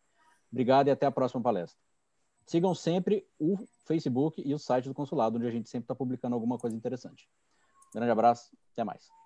S2: Obrigado e até a próxima palestra. Sigam sempre o Facebook e o site do consulado, onde a gente sempre está publicando alguma coisa interessante. Grande abraço, até mais.